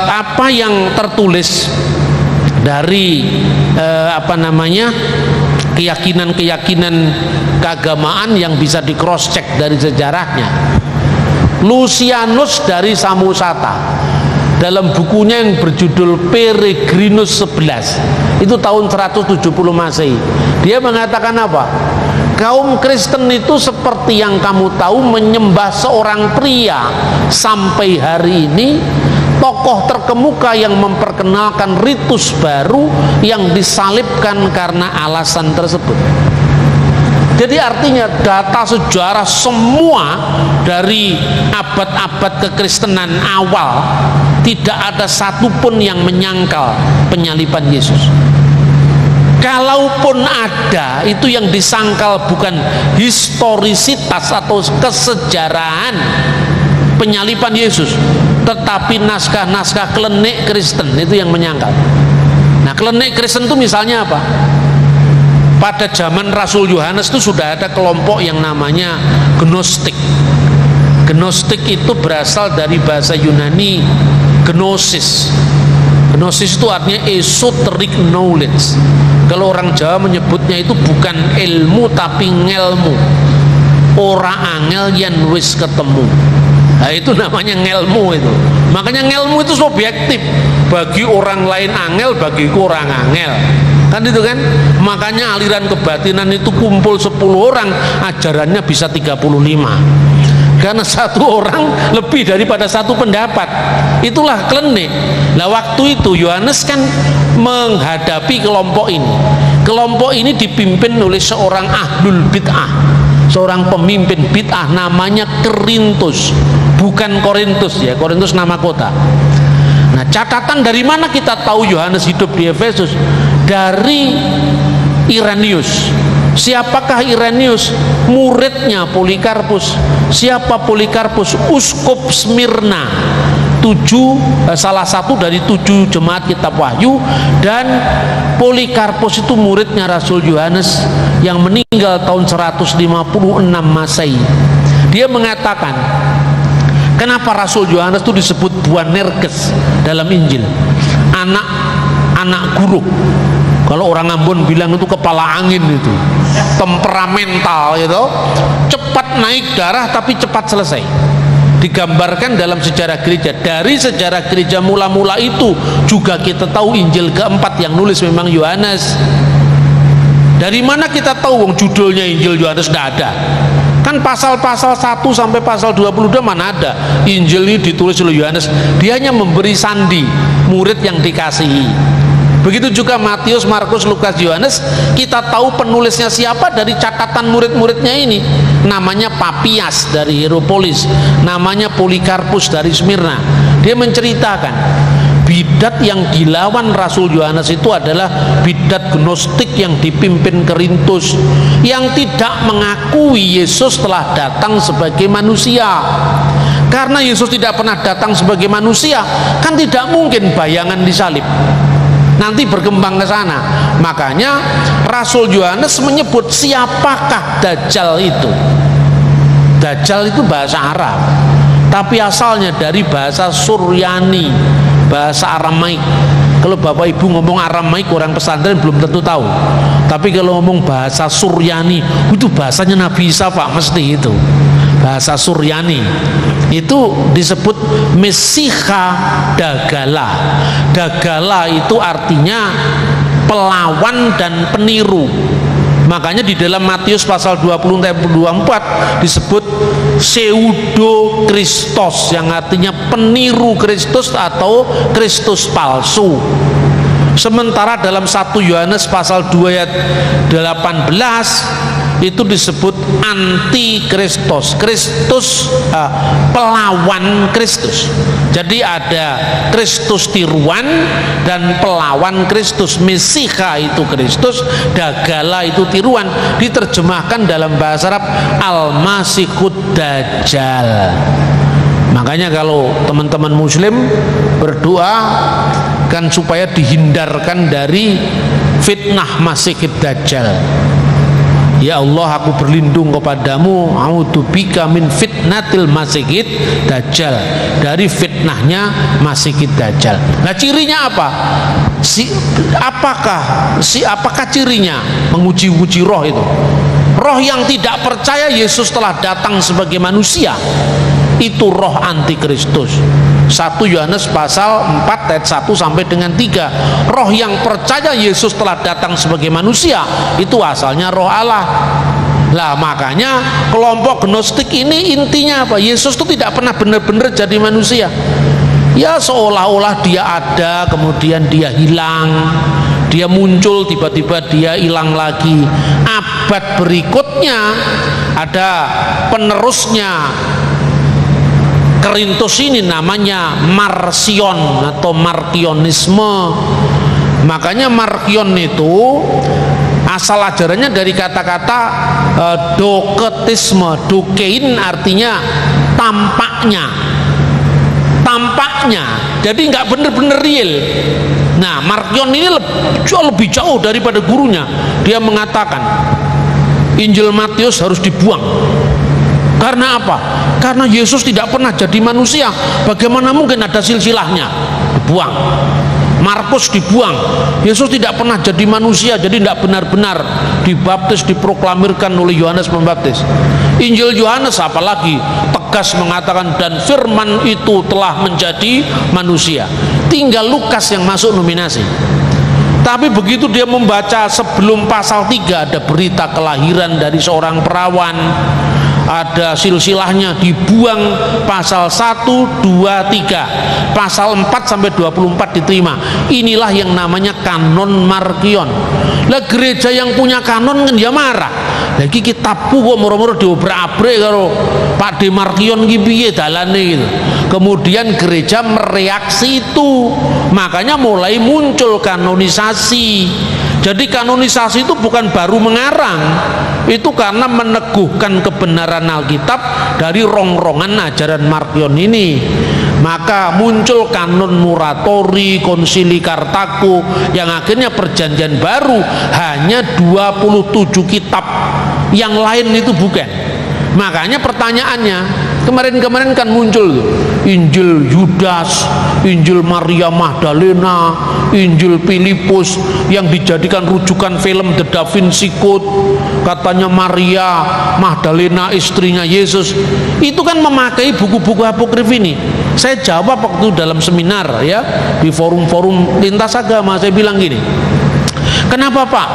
apa yang tertulis dari keyakinan-keyakinan keagamaan yang bisa di cross check dari sejarahnya. Lucianus dari Samosata dalam bukunya yang berjudul Peregrinus 11 itu tahun 170 Masehi, dia mengatakan apa? Kaum Kristen itu seperti yang kamu tahu menyembah seorang pria. Sampai hari ini tokoh terkemuka yang memperkenalkan ritus baru yang disalibkan karena alasan tersebut. Jadi artinya data sejarah semua dari abad-abad kekristenan awal tidak ada satupun yang menyangkal penyaliban Yesus. Kalaupun ada, itu yang disangkal bukan historisitas atau kesejarahan penyaliban Yesus, tetapi naskah-naskah klenik Kristen itu yang menyangkal. Nah, klenik Kristen itu misalnya apa? Pada zaman Rasul Yohanes itu sudah ada kelompok yang namanya Gnostik. Gnostik itu berasal dari bahasa Yunani gnosis. Gnosis itu artinya esoteric knowledge. Kalau orang Jawa menyebutnya itu bukan ilmu tapi ngelmu. Ora angel yen wis ketemu. Nah, itu namanya ngelmu itu. Makanya ngelmu itu subjektif. Bagi orang lain angel, bagiku orang angel. Kan itu kan? Makanya aliran kebatinan itu kumpul 10 orang, ajarannya bisa 35. Karena satu orang lebih daripada satu pendapat. Itulah klenik. Nah, waktu itu Yohanes kan menghadapi kelompok ini. Kelompok ini dipimpin oleh seorang ahlul bid'ah, seorang pemimpin bid'ah namanya Kerintus, bukan Korintus ya. Korintus nama kota. Nah, catatan dari mana kita tahu Yohanes hidup di Efesus? Dari Irenaeus. Siapakah Irenaeus? Muridnya Polikarpus. Siapa Polikarpus? Uskup Smyrna. Salah satu dari 7 jemaat kitab Wahyu. Dan Polikarpus itu muridnya Rasul Yohanes yang meninggal tahun 156 Masehi. Dia mengatakan, kenapa Rasul Yohanes itu disebut Boanerges dalam Injil? Anak guru. Kalau orang Ambon bilang itu kepala angin, itu temperamental gitu, cepat naik darah tapi cepat selesai. Digambarkan dalam sejarah gereja. Dari sejarah gereja mula-mula itu juga kita tahu Injil keempat yang nulis memang Yohanes. Dari mana kita tahu wong judulnya Injil Yohanes? Tidak ada. Kan pasal-pasal 1 sampai pasal 22 mana ada Injil ini ditulis oleh Yohanes. Dia hanya memberi sandi murid yang dikasihi. Begitu juga Matius, Markus, Lukas, Yohanes. Kita tahu penulisnya siapa dari catatan murid-muridnya ini. Namanya Papias dari Hieropolis, namanya Polikarpus dari Smyrna. Dia menceritakan bidat yang dilawan Rasul Yohanes itu adalah bidat Gnostik yang dipimpin Kerintus, yang tidak mengakui Yesus telah datang sebagai manusia. Karena Yesus tidak pernah datang sebagai manusia, kan tidak mungkin bayangan disalib. Nanti berkembang ke sana. Makanya Rasul Yohanes menyebut siapakah Dajjal itu. Dajjal itu bahasa Arab, tapi asalnya dari bahasa Suryani, bahasa Aramaik. Kalau Bapak Ibu ngomong Aramaik, orang pesantren belum tentu tahu. Tapi kalau ngomong bahasa Suryani, itu bahasanya Nabi Isa, Pak, mesti itu. Bahasa Suryani itu disebut Mesiha Dagala. Dagala itu artinya pelawan dan peniru. Makanya di dalam Matius pasal 20-24 disebut pseudo Kristos, yang artinya peniru Kristus atau Kristus palsu. Sementara dalam 1 Yohanes pasal 2 ayat 18 itu disebut anti Kristus, pelawan Kristus. Jadi ada Kristus tiruan dan pelawan Kristus. Mesiha itu Kristus, Dagala itu tiruan. Diterjemahkan dalam bahasa Arab Al-Masihud Dajjal. Makanya kalau teman-teman muslim berdoa kan supaya dihindarkan dari fitnah Masihid Dajjal. Ya Allah, aku berlindung kepadamu, a'udzubika min fitnatil Masihid Dajjal, dari fitnahnya Masihid Dajjal. Nah, cirinya apa? Apakah cirinya? Menguji-uji roh itu. Roh yang tidak percaya Yesus telah datang sebagai manusia, itu roh antikristus. 1 Yohanes pasal 4 ayat 1 sampai dengan 3. Roh yang percaya Yesus telah datang sebagai manusia, itu asalnya roh Allah. Lah makanya kelompok Gnostik ini intinya apa? Yesus itu tidak pernah benar-benar jadi manusia. Ya seolah-olah dia ada, kemudian dia hilang, dia muncul, tiba-tiba dia hilang lagi. Abad berikutnya ada penerusnya Korintus ini, namanya Marcion atau Markionisme. Makanya Markion itu asal ajarannya dari kata-kata doketisme. Dokein artinya tampaknya, jadi nggak bener-bener real. Nah, Markion ini lebih jauh daripada gurunya. Dia mengatakan Injil Matius harus dibuang. Karena apa? Karena Yesus tidak pernah jadi manusia. Bagaimana mungkin ada silsilahnya? Dibuang. Markus dibuang. Yesus tidak pernah jadi manusia, jadi tidak benar-benar dibaptis, diproklamirkan oleh Yohanes Pembaptis. Injil Yohanes apalagi tegas mengatakan dan firman itu telah menjadi manusia. Tinggal Lukas yang masuk nominasi. Tapi begitu dia membaca sebelum pasal 3 ada berita kelahiran dari seorang perawan, ada silsilahnya, dibuang pasal 1, 2, 3, pasal 4 sampai 24 diterima. Inilah yang namanya kanon Markion. Lah gereja yang punya kanon kan dia marah. Lagi kitabku kok moro-moro diobrak-abrik karo Pak De Markion ki piye dalane gitu. Kemudian gereja mereaksi itu. Makanya mulai muncul kanonisasi. Jadi kanonisasi itu bukan baru mengarang, itu karena meneguhkan kebenaran Alkitab dari rongrongan ajaran Markion ini. Maka muncul kanon Muratori, Konsili Kartago, yang akhirnya perjanjian baru hanya 27 kitab, yang lain itu bukan. Makanya pertanyaannya kemarin-kemarin kan muncul tuh, Injil Yudas, Injil Maria Magdalena, Injil Filipus yang dijadikan rujukan film The Da Vinci Code. Katanya Maria Magdalena istrinya Yesus. Itu kan memakai buku-buku apokrif ini. Saya jawab waktu dalam seminar ya, di forum-forum lintas agama, saya bilang gini, kenapa Pak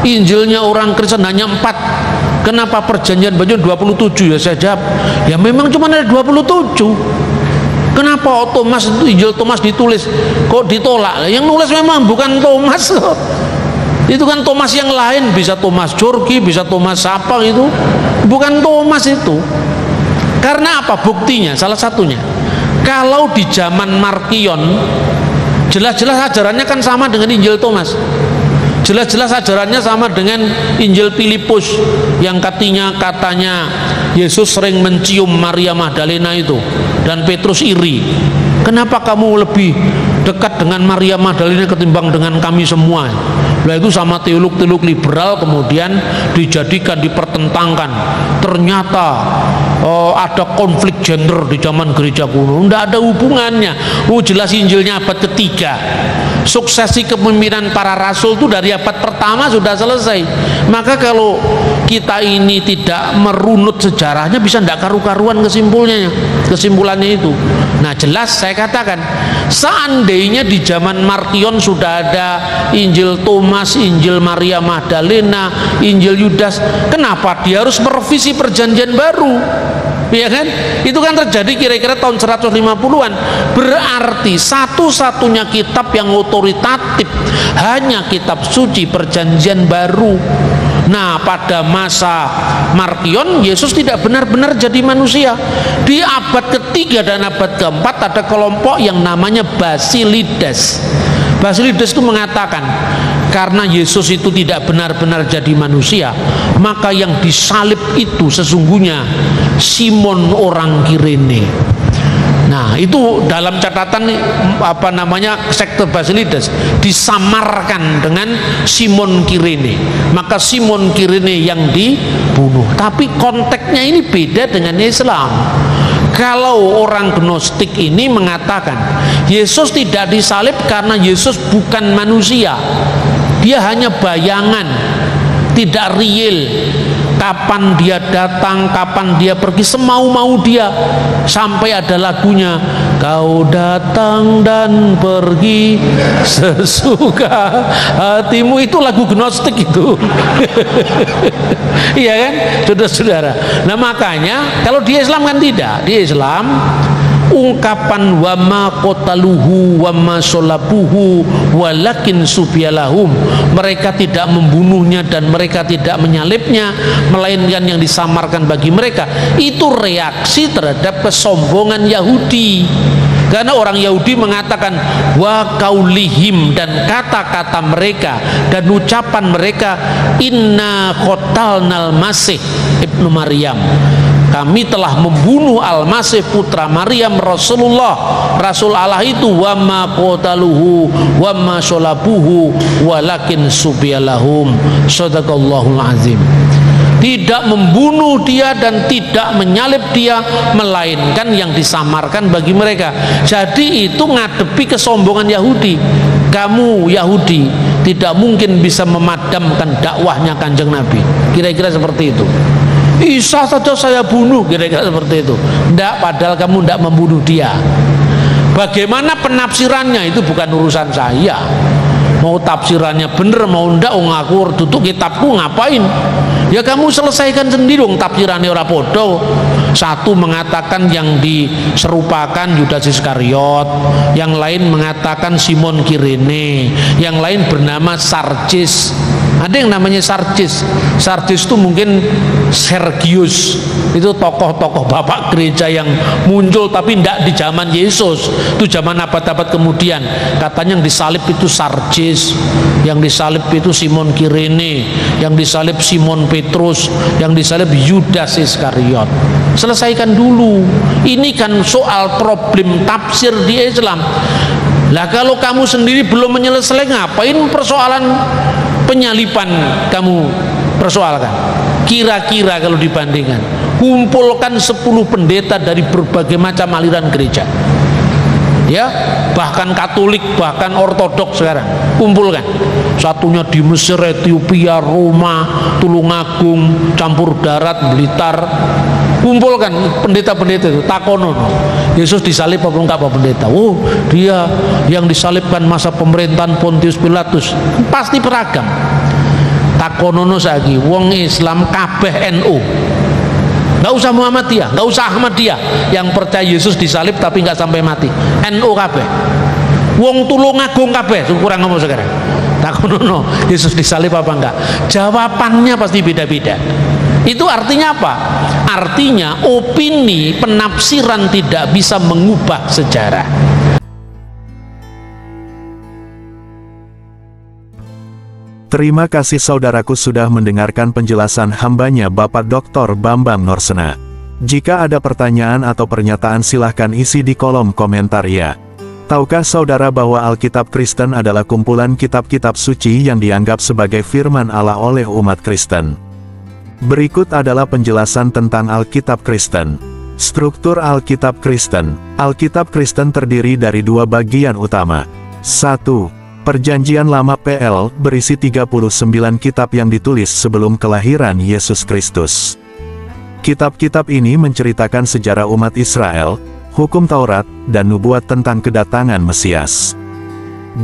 Injilnya orang Kristen hanya 4? Kenapa perjanjian baru 27? Ya saya jawab, ya memang cuma ada 27. Kenapa Thomas itu, Injil Thomas ditulis kok ditolak? Yang nulis memang bukan Thomas kok. Itu kan Thomas yang lain, bisa Thomas Jorgi, bisa Thomas apa itu, bukan Thomas itu. Karena apa? Buktinya salah satunya, kalau di zaman Markion jelas-jelas ajarannya kan sama dengan Injil Thomas. Jelas-jelas ajarannya sama dengan Injil Filipus yang katanya Yesus sering mencium Maria Magdalena itu dan Petrus iri. Kenapa kamu lebih dekat dengan Maria Magdalena ketimbang dengan kami semua? Nah itu sama teolog-teolog liberal kemudian dijadikan, dipertentangkan. Ternyata ada konflik gender di zaman gereja kuno. Tidak ada hubungannya. Jelas Injilnya abad ketiga. Suksesi kepemimpinan para rasul itu dari abad pertama sudah selesai. Maka kalau kita ini tidak merunut sejarahnya bisa tidak karu-karuan kesimpulannya itu. Nah jelas saya katakan, seandainya di zaman Markion sudah ada Injil Thomas, Injil Maria Magdalena, Injil Yudas, kenapa dia harus merevisi perjanjian baru? Ya kan? Itu kan terjadi kira-kira tahun 150-an. Berarti satu-satunya kitab yang otoritatif hanya kitab suci perjanjian baru. Nah pada masa Markion Yesus tidak benar-benar jadi manusia. Di abad ketiga dan abad keempat ada kelompok yang namanya Basilides. Basilides itu mengatakan karena Yesus itu tidak benar-benar jadi manusia, maka yang disalib itu sesungguhnya Simon orang Kirene. Nah itu dalam catatan sekte Basilides disamarkan dengan Simon Kirene. Maka Simon Kirene yang dibunuh. Tapi konteksnya ini beda dengan Islam. Kalau orang Gnostik ini mengatakan Yesus tidak disalib karena Yesus bukan manusia, dia hanya bayangan, tidak real. kapan dia datang, kapan dia pergi, semau-mau dia, sampai ada lagunya, kau datang dan pergi sesuka hatimu. Itu lagu gnostik itu. Iya kan, saudara-saudara. Nah makanya kalau di Islam kan tidak, di Islam ungkapan wa ma qataluhu wa ma sholabuhu walakin subyalahum, mereka tidak membunuhnya dan mereka tidak menyalibnya, melainkan yang disamarkan bagi mereka. Itu reaksi terhadap kesombongan Yahudi. Karena orang Yahudi mengatakan wa kaulihim, dan kata-kata mereka dan ucapan mereka, inna qatalnal masih ibnu Maryam, kami telah membunuh Al-Masih putra Maryam, Rasulullah, Rasul Allah itu, wa ma qataluhu wa ma sholabuhu walakin subyalahum. Shadaqallahul azim. Tidak membunuh dia dan tidak menyalib dia, melainkan yang disamarkan bagi mereka. Jadi itu ngadepi kesombongan Yahudi. Kamu Yahudi tidak mungkin bisa memadamkan dakwahnya Kanjeng Nabi, kira-kira seperti itu. Isa saja saya bunuh, kira-kira seperti itu. Tidak, padahal kamu tidak membunuh dia. Bagaimana penafsirannya itu bukan urusan saya. Mau tafsirannya bener mau ndak, ngaku tutup kitabku ngapain? Ya kamu selesaikan sendiri dong, tafsirannya ora podo. Satu mengatakan yang diserupakan Yudas Iskariot, yang lain mengatakan Simon Kirene, yang lain bernama Sarjis. Ada yang namanya Sarjis. Sarjis itu mungkin Sergius, itu tokoh-tokoh bapak gereja yang muncul tapi tidak di zaman Yesus, itu zaman abad-abad kemudian. Katanya yang disalib itu Sarjis, yang disalib itu Simon Kirene, yang disalib Simon Petrus, yang disalib Yudas Iskariot. Selesaikan dulu. Ini kan soal problem tafsir di Islam. Lah kalau kamu sendiri belum menyelesaikan, ngapain persoalan penyalipan kamu persoalkan? Kira-kira kalau dibandingkan, kumpulkan 10 pendeta dari berbagai macam aliran gereja, ya, bahkan Katolik, bahkan Ortodoks sekarang, kumpulkan. Satunya di Mesir, Ethiopia, Roma, Tulungagung, Campur Darat, Blitar. Kumpulkan pendeta-pendeta itu, takono, Yesus disalib apa enggak Pak Pendeta? Oh, dia yang disalibkan masa pemerintahan Pontius Pilatus. Pasti beragam. Takonono saiki wong Islam kabeh NU. Enggak usah Muhammadiyah, enggak usah Ahmadiyah, yang percaya Yesus disalib tapi enggak sampai mati. NU kabeh. Wong Tulungagung kabeh, kurang ngomong sekarang. Takonono, Yesus disalib apa enggak? Jawabannya pasti beda-beda. Itu artinya apa? Artinya opini penafsiran tidak bisa mengubah sejarah. Terima kasih saudaraku sudah mendengarkan penjelasan hambanya Bapak Dr. Bambang Norsena. Jika ada pertanyaan atau pernyataan silahkan isi di kolom komentar ya. Tahukah saudara bahwa Alkitab Kristen adalah kumpulan kitab-kitab suci yang dianggap sebagai firman Allah oleh umat Kristen? Berikut adalah penjelasan tentang Alkitab Kristen. Struktur Alkitab Kristen. Alkitab Kristen terdiri dari 2 bagian utama. 1. Perjanjian Lama PL berisi 39 kitab yang ditulis sebelum kelahiran Yesus Kristus. Kitab-kitab ini menceritakan sejarah umat Israel, hukum Taurat, dan nubuat tentang kedatangan Mesias.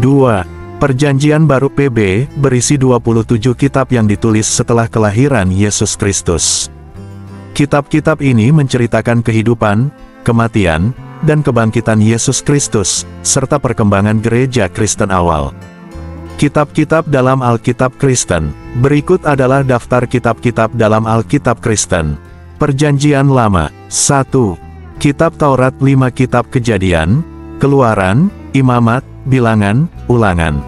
2. Perjanjian Baru PB berisi 27 kitab yang ditulis setelah kelahiran Yesus Kristus. Kitab-kitab ini menceritakan kehidupan, kematian, dan kebangkitan Yesus Kristus, serta perkembangan gereja Kristen awal. Kitab-kitab dalam Alkitab Kristen. Berikut adalah daftar kitab-kitab dalam Alkitab Kristen. Perjanjian Lama. 1. Kitab Taurat 5 kitab Kejadian, Keluaran, Imamat, Bilangan, Ulangan.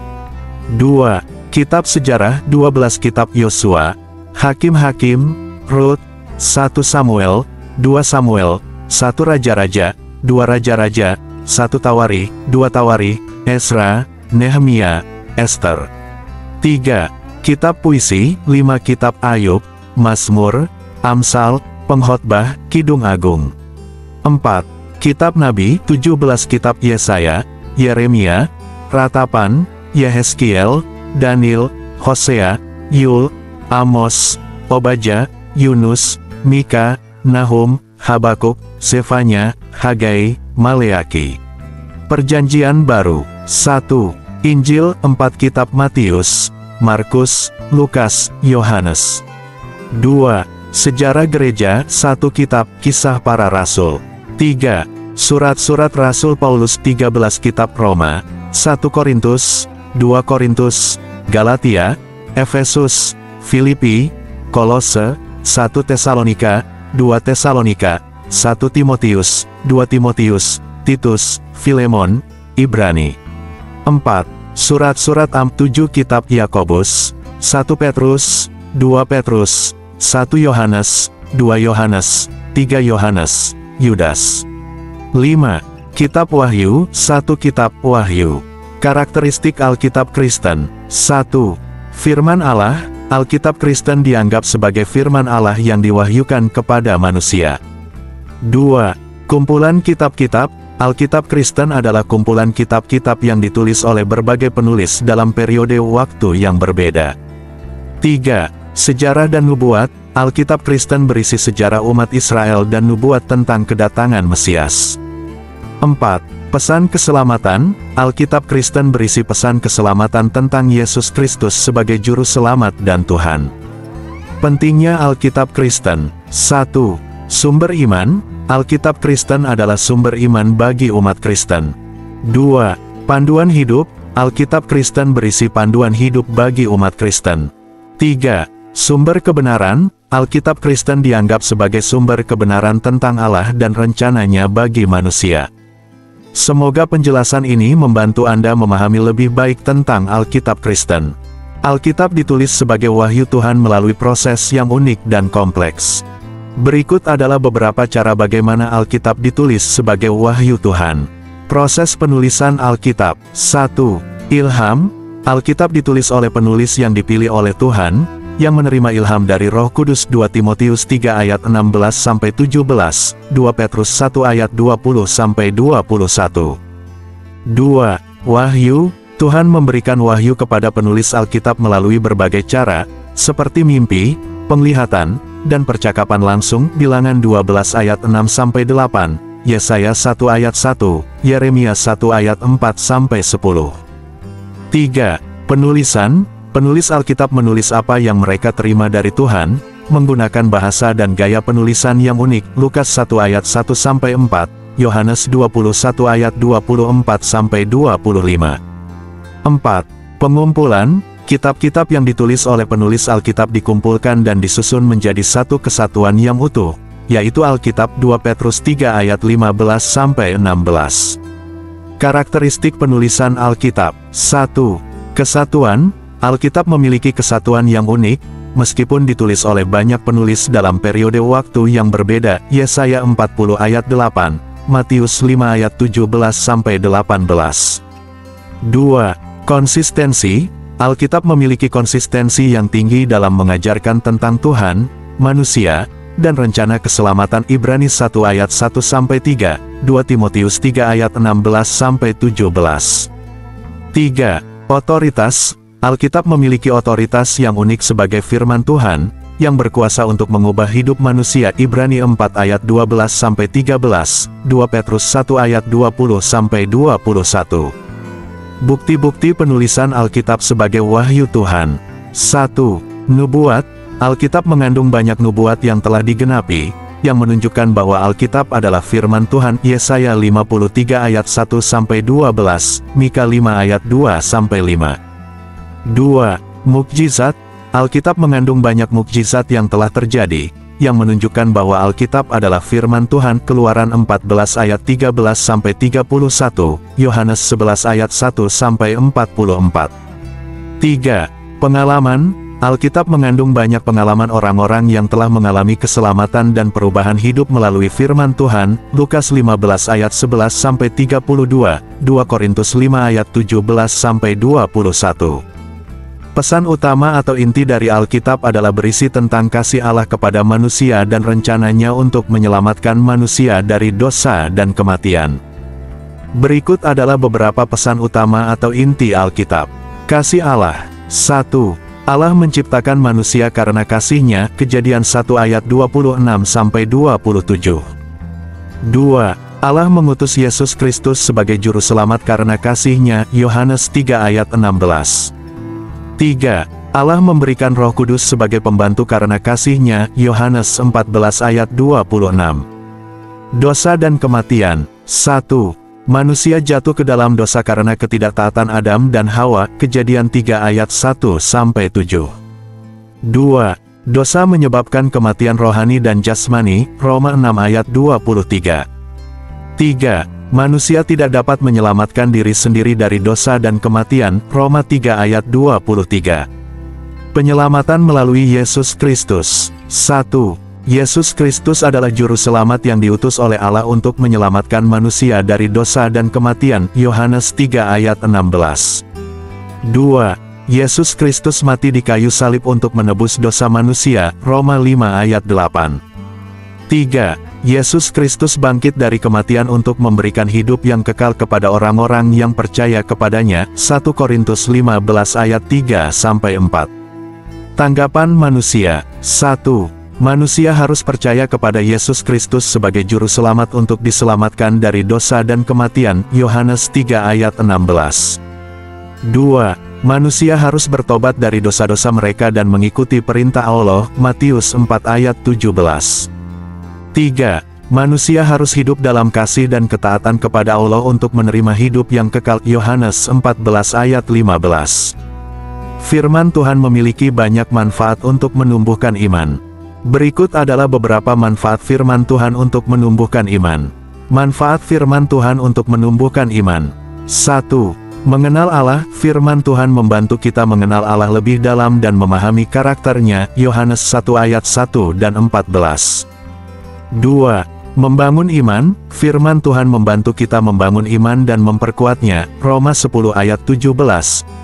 2. Kitab Sejarah 12 kitab Yosua, Hakim-Hakim, Rut, 1 Samuel, 2 Samuel, 1 Raja-Raja, 2 Raja-Raja, 1 Tawari, 2 Tawari, Ezra, Nehemia, Ester. 3. Kitab Puisi 5 kitab Ayub, Mazmur, Amsal, Pengkhotbah, Kidung Agung. 4. Kitab Nabi 17 kitab Yesaya, Yeremia, Ratapan, Yehezkiel, Daniel, Hosea, Yul, Amos, Obadja, Yunus, Mika, Nahum, Habakuk, Sefanya, Hagai, Maleaki. Perjanjian Baru. 1. Injil, 4 kitab Matius, Markus, Lukas, Yohanes. 2. Sejarah Gereja, 1 kitab Kisah Para Rasul. 3. Surat-surat Rasul Paulus, 13 kitab Roma, 1 Korintus, 2 Korintus, Galatia, Efesus, Filipi, Kolose, 1 Tesalonika, 2 Tesalonika, 1 Timotius, 2 Timotius, Titus, Filemon, Ibrani. 4. Surat-surat 7 kitab Yakobus, 1 Petrus, 2 Petrus, 1 Yohanes, 2 Yohanes, 3 Yohanes, Yudas. 5. Kitab Wahyu, 1 kitab Wahyu. Karakteristik Alkitab Kristen. 1. Firman Allah. Alkitab Kristen dianggap sebagai firman Allah yang diwahyukan kepada manusia. 2. Kumpulan kitab-kitab. Alkitab Kristen adalah kumpulan kitab-kitab yang ditulis oleh berbagai penulis dalam periode waktu yang berbeda. 3. Sejarah dan nubuat. Alkitab Kristen berisi sejarah umat Israel dan nubuat tentang kedatangan Mesias. 4. Pesan keselamatan. Alkitab Kristen berisi pesan keselamatan tentang Yesus Kristus sebagai juru selamat dan Tuhan. Pentingnya Alkitab Kristen. 1. Sumber iman. Alkitab Kristen adalah sumber iman bagi umat Kristen. 2. Panduan hidup. Alkitab Kristen berisi panduan hidup bagi umat Kristen. 3. Sumber kebenaran. Alkitab Kristen dianggap sebagai sumber kebenaran tentang Allah dan rencananya bagi manusia. Semoga penjelasan ini membantu Anda memahami lebih baik tentang Alkitab Kristen. Alkitab ditulis sebagai wahyu Tuhan melalui proses yang unik dan kompleks. Berikut adalah beberapa cara bagaimana Alkitab ditulis sebagai wahyu Tuhan. Proses penulisan Alkitab. 1. Ilham. Alkitab ditulis oleh penulis yang dipilih oleh Tuhan, yang menerima ilham dari Roh Kudus. 2 Timotius 3 ayat 16-17, 2 Petrus 1 ayat 20-21. 2. Wahyu. Tuhan memberikan wahyu kepada penulis Alkitab melalui berbagai cara, seperti mimpi, penglihatan, dan percakapan langsung. Bilangan 12 ayat 6-8, Yesaya 1 ayat 1, Yeremia 1 ayat 4-10. 3. Penulisan. Penulis Alkitab menulis apa yang mereka terima dari Tuhan, menggunakan bahasa dan gaya penulisan yang unik. Lukas 1 ayat 1-4, Yohanes 21 ayat 24-25. 4. Pengumpulan. Kitab-kitab yang ditulis oleh penulis Alkitab dikumpulkan dan disusun menjadi satu kesatuan yang utuh, yaitu Alkitab. 2 Petrus 3 ayat 15-16. Karakteristik penulisan Alkitab. 1. Kesatuan. Alkitab memiliki kesatuan yang unik, meskipun ditulis oleh banyak penulis dalam periode waktu yang berbeda. Yesaya 40 ayat 8, Matius 5 ayat 17-18. 2. Konsistensi. Alkitab memiliki konsistensi yang tinggi dalam mengajarkan tentang Tuhan, manusia, dan rencana keselamatan. Ibrani 1 ayat 1-3, 2 Timotius 3 ayat 16-17. 3. Otoritas. Alkitab memiliki otoritas yang unik sebagai firman Tuhan, yang berkuasa untuk mengubah hidup manusia. Ibrani 4 ayat 12-13, 2 Petrus 1 ayat 20-21. Bukti-bukti penulisan Alkitab sebagai wahyu Tuhan. 1. Nubuat. Alkitab mengandung banyak nubuat yang telah digenapi, yang menunjukkan bahwa Alkitab adalah firman Tuhan. Yesaya 53 ayat 1-12, Mika 5 ayat 2-5. 2. Mukjizat. Alkitab mengandung banyak mukjizat yang telah terjadi, yang menunjukkan bahwa Alkitab adalah firman Tuhan. Keluaran 14 ayat 13-31, Yohanes 11 ayat 1-44. 3. Pengalaman. Alkitab mengandung banyak pengalaman orang-orang yang telah mengalami keselamatan dan perubahan hidup melalui firman Tuhan. Lukas 15 ayat 11-32, 2 Korintus 5 ayat 17-21. Pesan utama atau inti dari Alkitab adalah berisi tentang kasih Allah kepada manusia dan rencananya untuk menyelamatkan manusia dari dosa dan kematian. Berikut adalah beberapa pesan utama atau inti Alkitab. Kasih Allah. 1. Allah menciptakan manusia karena kasih-Nya, Kejadian 1 ayat 26-27. 2. Allah mengutus Yesus Kristus sebagai juru selamat karena kasih-Nya, Yohanes 3 ayat 16. 3. Allah memberikan Roh Kudus sebagai pembantu karena kasih-Nya, Yohanes 14 ayat 26. Dosa dan kematian. 1. Manusia jatuh ke dalam dosa karena ketidaktaatan Adam dan Hawa, Kejadian 3 ayat 1-7. 2. Dosa menyebabkan kematian rohani dan jasmani, Roma 6 ayat 23. 3. Manusia tidak dapat menyelamatkan diri sendiri dari dosa dan kematian, Roma 3 ayat 23. Penyelamatan melalui Yesus Kristus. 1. Yesus Kristus adalah juru selamat yang diutus oleh Allah untuk menyelamatkan manusia dari dosa dan kematian, Yohanes 3 ayat 16. 2. Yesus Kristus mati di kayu salib untuk menebus dosa manusia, Roma 5 ayat 8. 3. Yesus Kristus bangkit dari kematian untuk memberikan hidup yang kekal kepada orang-orang yang percaya kepadanya, 1 Korintus 15 ayat 3-4. Tanggapan manusia. 1. Manusia harus percaya kepada Yesus Kristus sebagai juru selamat untuk diselamatkan dari dosa dan kematian, Yohanes 3 ayat 16. 2. Manusia harus bertobat dari dosa-dosa mereka dan mengikuti perintah Allah, Matius 4 ayat 17. 3. Manusia harus hidup dalam kasih dan ketaatan kepada Allah untuk menerima hidup yang kekal, Yohanes 14 ayat 15. Firman Tuhan memiliki banyak manfaat untuk menumbuhkan iman. Berikut adalah beberapa manfaat firman Tuhan untuk menumbuhkan iman. Manfaat firman Tuhan untuk menumbuhkan iman. 1. Mengenal Allah. Firman Tuhan membantu kita mengenal Allah lebih dalam dan memahami karakternya, Yohanes 1 ayat 1 dan 14. 2. Membangun iman. Firman Tuhan membantu kita membangun iman dan memperkuatnya, Roma 10 ayat 17,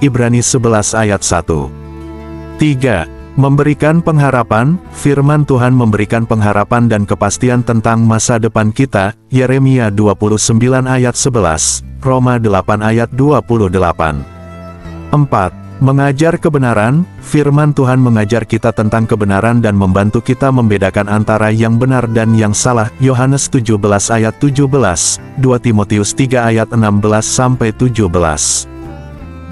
Ibrani 11 ayat 1. 3. Memberikan pengharapan. Firman Tuhan memberikan pengharapan dan kepastian tentang masa depan kita, Yeremia 29 ayat 11, Roma 8 ayat 28. 4. Mengajar kebenaran. Firman Tuhan mengajar kita tentang kebenaran dan membantu kita membedakan antara yang benar dan yang salah, Yohanes 17 ayat 17, 2 Timotius 3 ayat 16-17.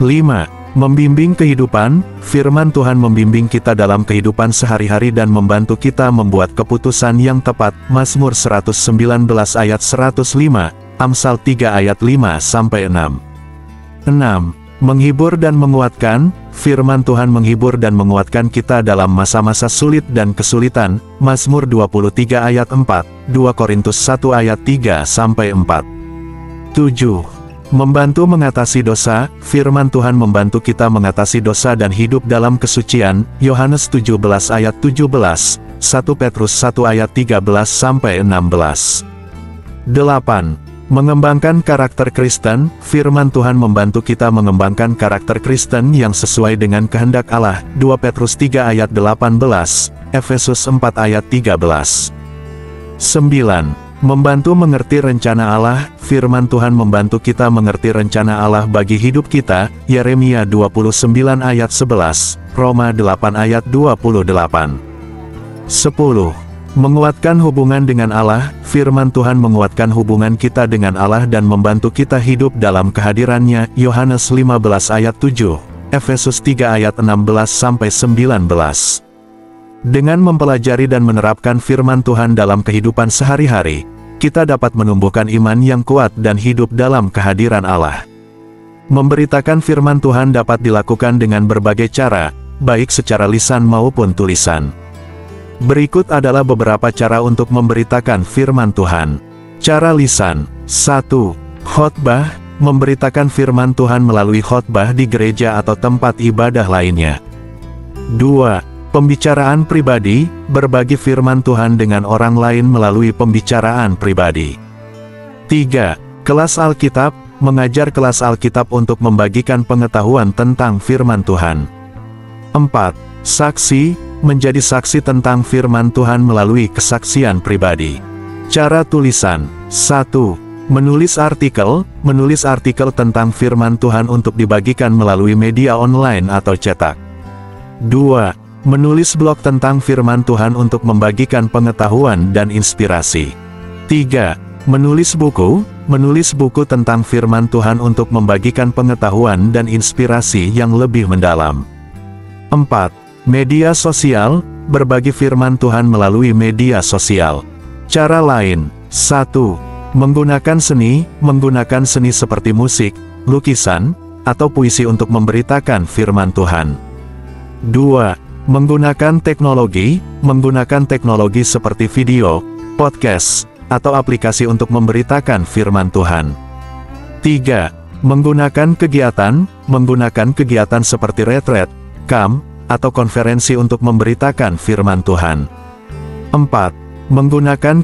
5. Membimbing kehidupan. Firman Tuhan membimbing kita dalam kehidupan sehari-hari dan membantu kita membuat keputusan yang tepat, Mazmur 119 ayat 105, Amsal 3 ayat 5-6. 6. Menghibur dan menguatkan. Firman Tuhan menghibur dan menguatkan kita dalam masa-masa sulit dan kesulitan, Mazmur 23 ayat 4, 2 Korintus 1 ayat 3-4. 7. Membantu mengatasi dosa. Firman Tuhan membantu kita mengatasi dosa dan hidup dalam kesucian, Yohanes 17 ayat 17, 1 Petrus 1 ayat 13-16. 8. Mengembangkan karakter Kristen. Firman Tuhan membantu kita mengembangkan karakter Kristen yang sesuai dengan kehendak Allah, 2 Petrus 3 ayat 18, Efesus 4 ayat 13. 9. Membantu mengerti rencana Allah. Firman Tuhan membantu kita mengerti rencana Allah bagi hidup kita, Yeremia 29 ayat 11, Roma 8 ayat 28. 10. Menguatkan hubungan dengan Allah. Firman Tuhan menguatkan hubungan kita dengan Allah dan membantu kita hidup dalam kehadirannya, Yohanes 15 ayat 7, Efesus 3 ayat 16-19. Dengan mempelajari dan menerapkan firman Tuhan dalam kehidupan sehari-hari, kita dapat menumbuhkan iman yang kuat dan hidup dalam kehadiran Allah. Memberitakan firman Tuhan dapat dilakukan dengan berbagai cara, baik secara lisan maupun tulisan. Berikut adalah beberapa cara untuk memberitakan firman Tuhan. Cara lisan. 1. Khotbah. Memberitakan firman Tuhan melalui khotbah di gereja atau tempat ibadah lainnya. 2. Pembicaraan pribadi, berbagi firman Tuhan dengan orang lain melalui pembicaraan pribadi. 3. Kelas Alkitab, mengajar kelas Alkitab untuk membagikan pengetahuan tentang firman Tuhan. 4. Saksi, menjadi saksi tentang firman Tuhan melalui kesaksian pribadi. Cara tulisan. 1. Menulis artikel tentang firman Tuhan untuk dibagikan melalui media online atau cetak. 2. Menulis blog tentang firman Tuhan untuk membagikan pengetahuan dan inspirasi. 3. Menulis buku tentang firman Tuhan untuk membagikan pengetahuan dan inspirasi yang lebih mendalam. 4. Media sosial, berbagi firman Tuhan melalui media sosial. Cara lain. 1. Menggunakan seni seperti musik, lukisan, atau puisi untuk memberitakan firman Tuhan. 2. Menggunakan teknologi seperti video, podcast, atau aplikasi untuk memberitakan firman Tuhan. 3. Menggunakan kegiatan seperti retret, camp, atau konferensi untuk memberitakan firman Tuhan. 4. Menggunakan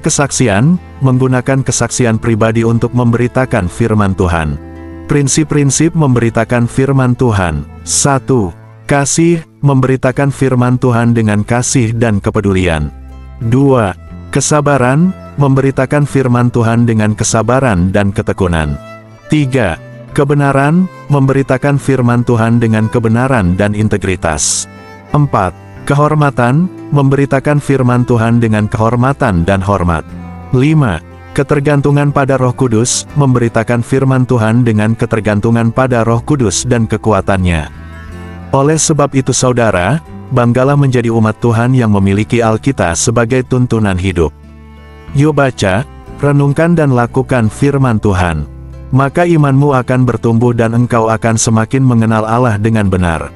kesaksian pribadi untuk memberitakan firman Tuhan. Prinsip-prinsip memberitakan firman Tuhan. 1. Kasih, memberitakan firman Tuhan dengan kasih dan kepedulian. 2. Kesabaran, memberitakan firman Tuhan dengan kesabaran dan ketekunan. 3. Kebenaran, memberitakan firman Tuhan dengan kebenaran dan integritas. 4. Kehormatan, memberitakan firman Tuhan dengan kehormatan dan hormat. 5. Ketergantungan pada Roh Kudus, memberitakan firman Tuhan dengan ketergantungan pada Roh Kudus dan kekuatannya. Oleh sebab itu saudara, banggalah menjadi umat Tuhan yang memiliki Alkitab sebagai tuntunan hidup. Yuk baca, renungkan dan lakukan firman Tuhan. Maka imanmu akan bertumbuh dan engkau akan semakin mengenal Allah dengan benar.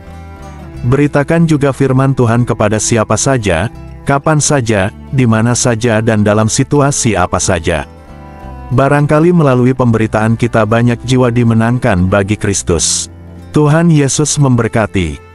Beritakan juga firman Tuhan kepada siapa saja, kapan saja, di mana saja dan dalam situasi apa saja. Barangkali melalui pemberitaan kita banyak jiwa dimenangkan bagi Kristus. Tuhan Yesus memberkati.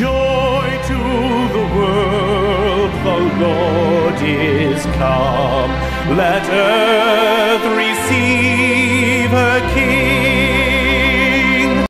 Joy to the world, the Lord is come. Let earth